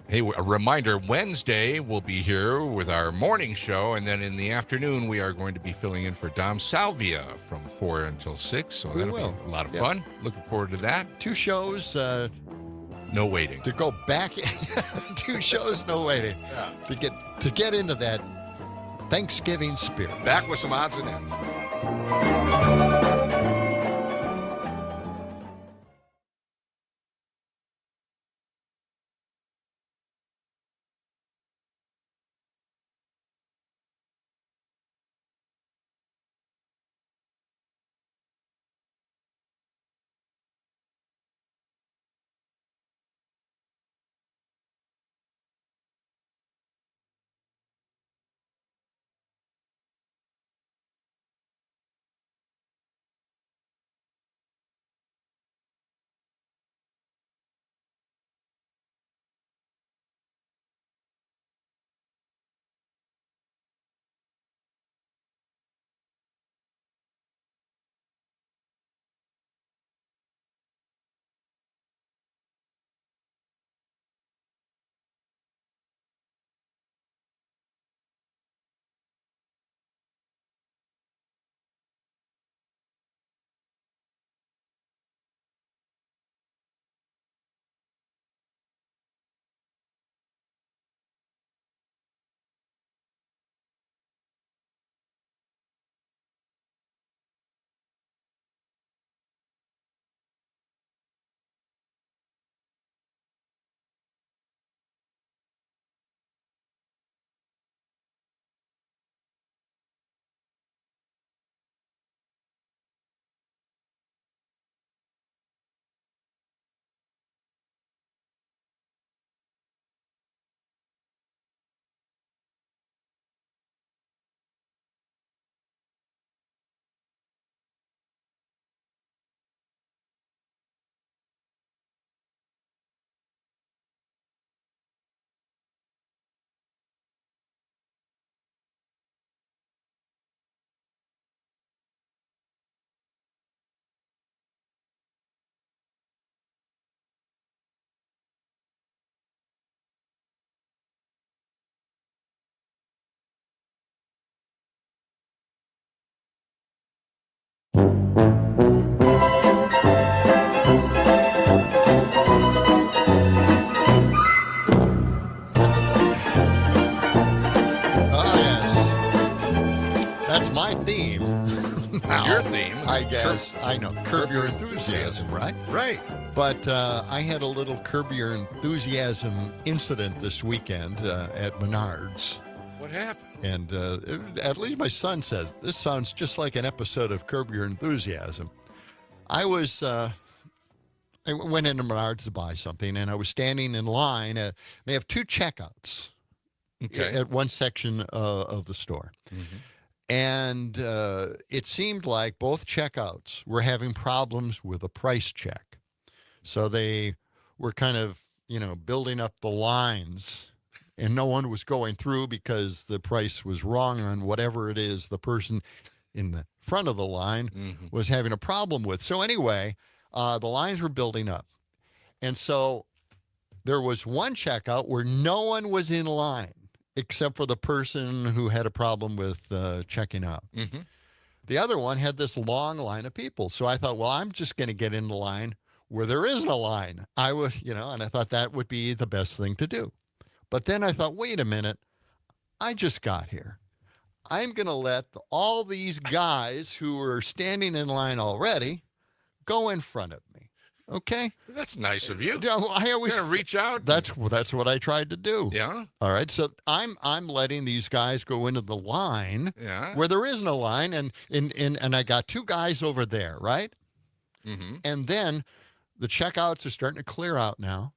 Hey, a reminder, Wednesday we'll be here with our morning show, and then in the afternoon we are going to be filling in for Dom Salvia from 4 until 6, so that'll be a lot of fun. Looking forward to that. 2 shows. No waiting. To go back, 2 shows, no waiting. Yeah. To get into that Thanksgiving spirit. Back with some odds and ends. That's my theme. Now, Your theme, I guess. I know. Curb Your Enthusiasm, right? Right. But I had a little Curb Your Enthusiasm incident this weekend at Menards. What happened? And at least my son says, this sounds just like an episode of Curb Your Enthusiasm. I went into Menards to buy something, and I was standing in line. They have 2 checkouts at one section of the store. Mm-hmm. And it seemed like both checkouts were having problems with a price check. So they were kind of, building up the lines, and no one was going through because the price was wrong on whatever it is the person in the front of the line was having a problem with. So anyway, the lines were building up. And so there was one checkout where no one was in line except for the person who had a problem with checking out. Mm-hmm. The other one had this long line of people. So I thought, well, I'm just going to get in the line where there isn't a line. I was, and I thought that would be the best thing to do. But then I thought, wait a minute, I just got here. I'm going to let all these guys who are standing in line already go in front of me. Okay? That's nice of you. I always You're gonna reach out. That's what I tried to do. Yeah. All right. So I'm letting these guys go into the line where there is no line, and I got 2 guys over there, right? Mm-hmm. And then the checkouts are starting to clear out now,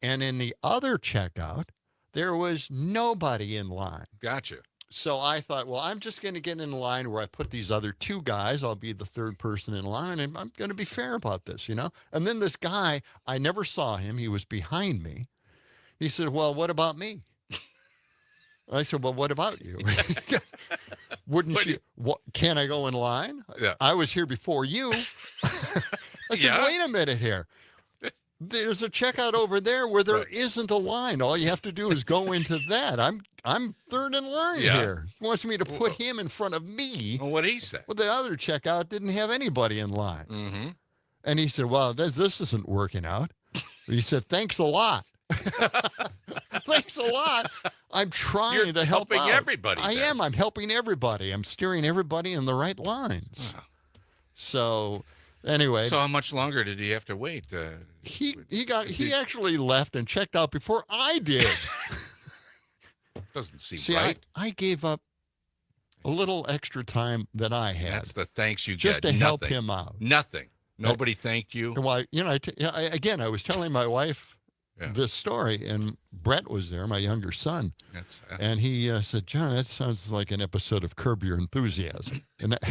and in the other checkout there was nobody in line. Gotcha. So I thought, well, I'm just going to get in line where I put these other 2 guys. I'll be the 3rd person in line, and I'm going to be fair about this, And then this guy, I never saw him. He was behind me. He said, well, what about me? I said, well, what about you? Wouldn't you? Can I go in line? Yeah. I was here before you. I said, wait a minute here. There's a checkout over there where there isn't a line. All you have to do is go into that. I'm 3rd in line here. He wants me to put him in front of me. Well, what'd he say? Well, the other checkout didn't have anybody in line. Mm-hmm. And he said, well, this isn't working out. He said, thanks a lot. Thanks a lot. I'm trying to help helping out. everybody. I am. I'm helping everybody. I'm steering everybody in the right lines. Wow. So anyway. So how much longer did he have to wait? He actually left and checked out before I did. Doesn't seem See, right. I gave up a little extra time that I had. That's the thanks you just get. to help Nothing. him out. Nothing. Nobody thanked you. Well, I was telling my wife this story, and Brett was there, my younger son, and he said, "John, that sounds like an episode of Curb Your Enthusiasm," and that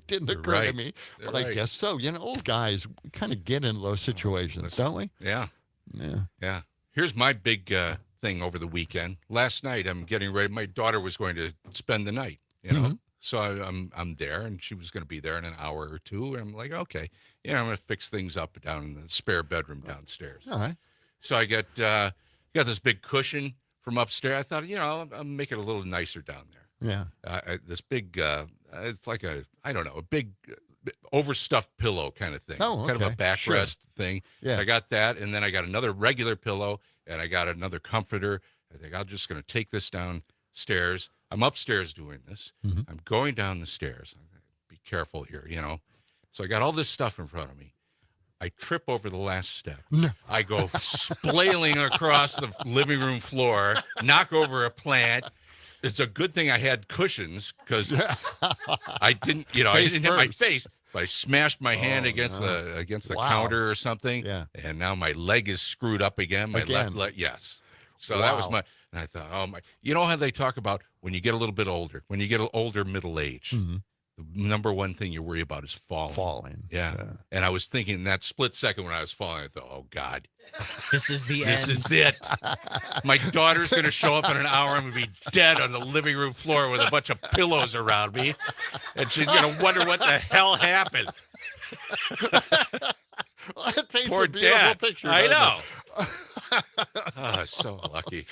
didn't occur to me, but I guess so. Old guys kind of get into those situations, don't we? Yeah. Yeah. Here's my big thing over the weekend. Last night, I'm getting ready. My daughter was going to spend the night, So I'm there, and she was going to be there in an hour or 2. And I'm like, okay, I'm going to fix things up down in the spare bedroom downstairs. All right. So I got this big cushion from upstairs. I thought, I'll make it a little nicer down there. Yeah. This big, it's like a big overstuffed pillow kind of thing. Oh, Kind of a okay. backrest thing. Yeah. I got that, and then I got another regular pillow, and I got another comforter. I think I'm just going to take this downstairs. I'm upstairs doing this. Mm-hmm. I'm going down the stairs. Be careful here, So I got all this stuff in front of me. I trip over the last step. No. I go splailing across the living room floor, knock over a plant. It's a good thing I had cushions because I didn't, I didn't hit my face, but I smashed my hand against the counter or something. Yeah. And now my leg is screwed up again. My left leg, yes. So that was and I thought, oh my, how they talk about when you get a little bit older, when you get older, middle age, the number one thing you worry about is falling. Yeah. And I was thinking that split second when I was falling, I thought, oh God, this is the end. This is it. My daughter's going to show up in an hour. I'm going to be dead on the living room floor with a bunch of pillows around me. And she's going to wonder what the hell happened. Well, that paints Poor a beautiful dad. picture. I doesn't know. Oh, so lucky.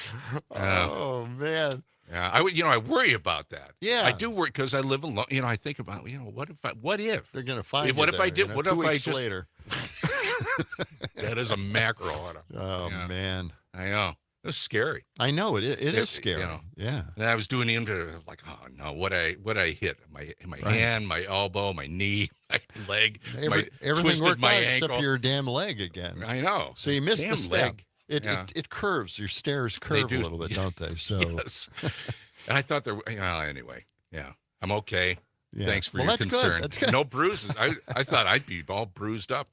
Oh, man. Yeah, I worry about that. Yeah. I do worry because I live alone. I think about, what if they're going to find what you if I there, did? What 2 if I weeks just later? That is a macro. Oh, man. I know. It was scary. I know it is scary. You know. Yeah. And I was doing the inventory, like, oh no, what I hit? My hand, my elbow, my knee, my leg, Everything twisted worked my out ankle. except your damn leg again. I know. So you missed Damn the step. leg. It curves. Your stairs curve a little bit, don't they? So yes. And I thought anyway, yeah, I'm okay. Yeah. Thanks for Well, your that's good. concern. That's good. No bruises. I thought I'd be all bruised up,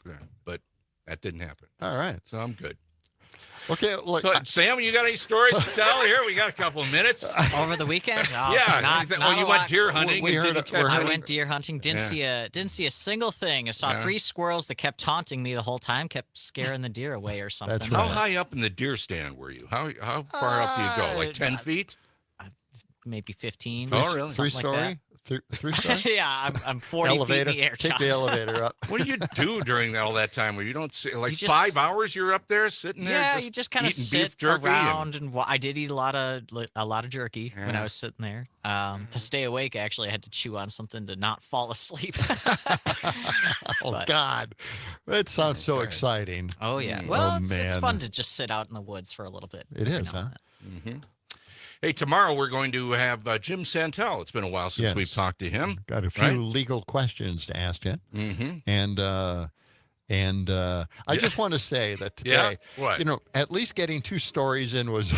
but that didn't happen. All right. So I'm good. Okay, look, so, Sam, you got any stories to tell here? We got a couple of minutes. Over the weekend? Oh, Yeah. Not You a went lot. deer hunting. I went deer hunting. Didn't see a single thing. I saw 3 squirrels that kept taunting me the whole time, kept scaring the deer away or something. That's How right. high up in the deer stand were you? How far up do you go? Like 10 feet? Maybe 15. Oh, really? 3-story? 3-story? Yeah, I'm 40 elevator. feet in the air. Take John. the elevator up. What do you do during all that time where you don't see, like, You just- 5 hours you're up there sitting there? Yeah, you just kind of eating sit beef jerky around, and I did eat a lot of jerky when Yeah. I was sitting there. To stay awake, actually, I had to chew on something to not fall asleep. Oh, But- God. That sounds so exciting. Oh yeah. Well, it's man. fun to just sit out in the woods for a little bit. It is, huh? Hey, tomorrow we're going to have Jim Santel. It's been a while since Yes. we've talked to him. Got a few right? legal questions to ask you. Mm-hmm. And I just want to say that today, Yeah? What? you know, at least getting 2 stories in was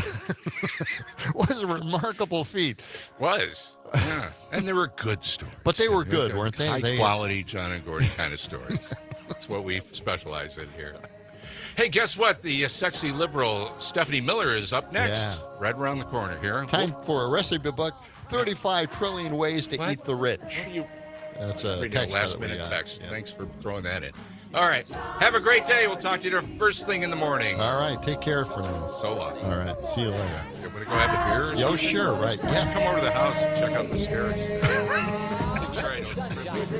was a remarkable feat. Was. Yeah. And they were good stories. But they were good, weren't they? High quality John and Gordy kind of stories. That's what we specialize in here. Hey, guess what? The sexy liberal Stephanie Miller is up next. Yeah. Right around the corner here. Time for a recipe book, 35 trillion ways to eat the rich. What are you That's a reading? A text last that we minute got. text. Yeah. Thanks for throwing that in. All right. Have a great day. We'll talk to you first thing in the morning. All right, take care for now. So long. All right, see you later. You want to go have a beer? Yo, sure, right. Just come over to the house and check out the stairs. That's right.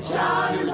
John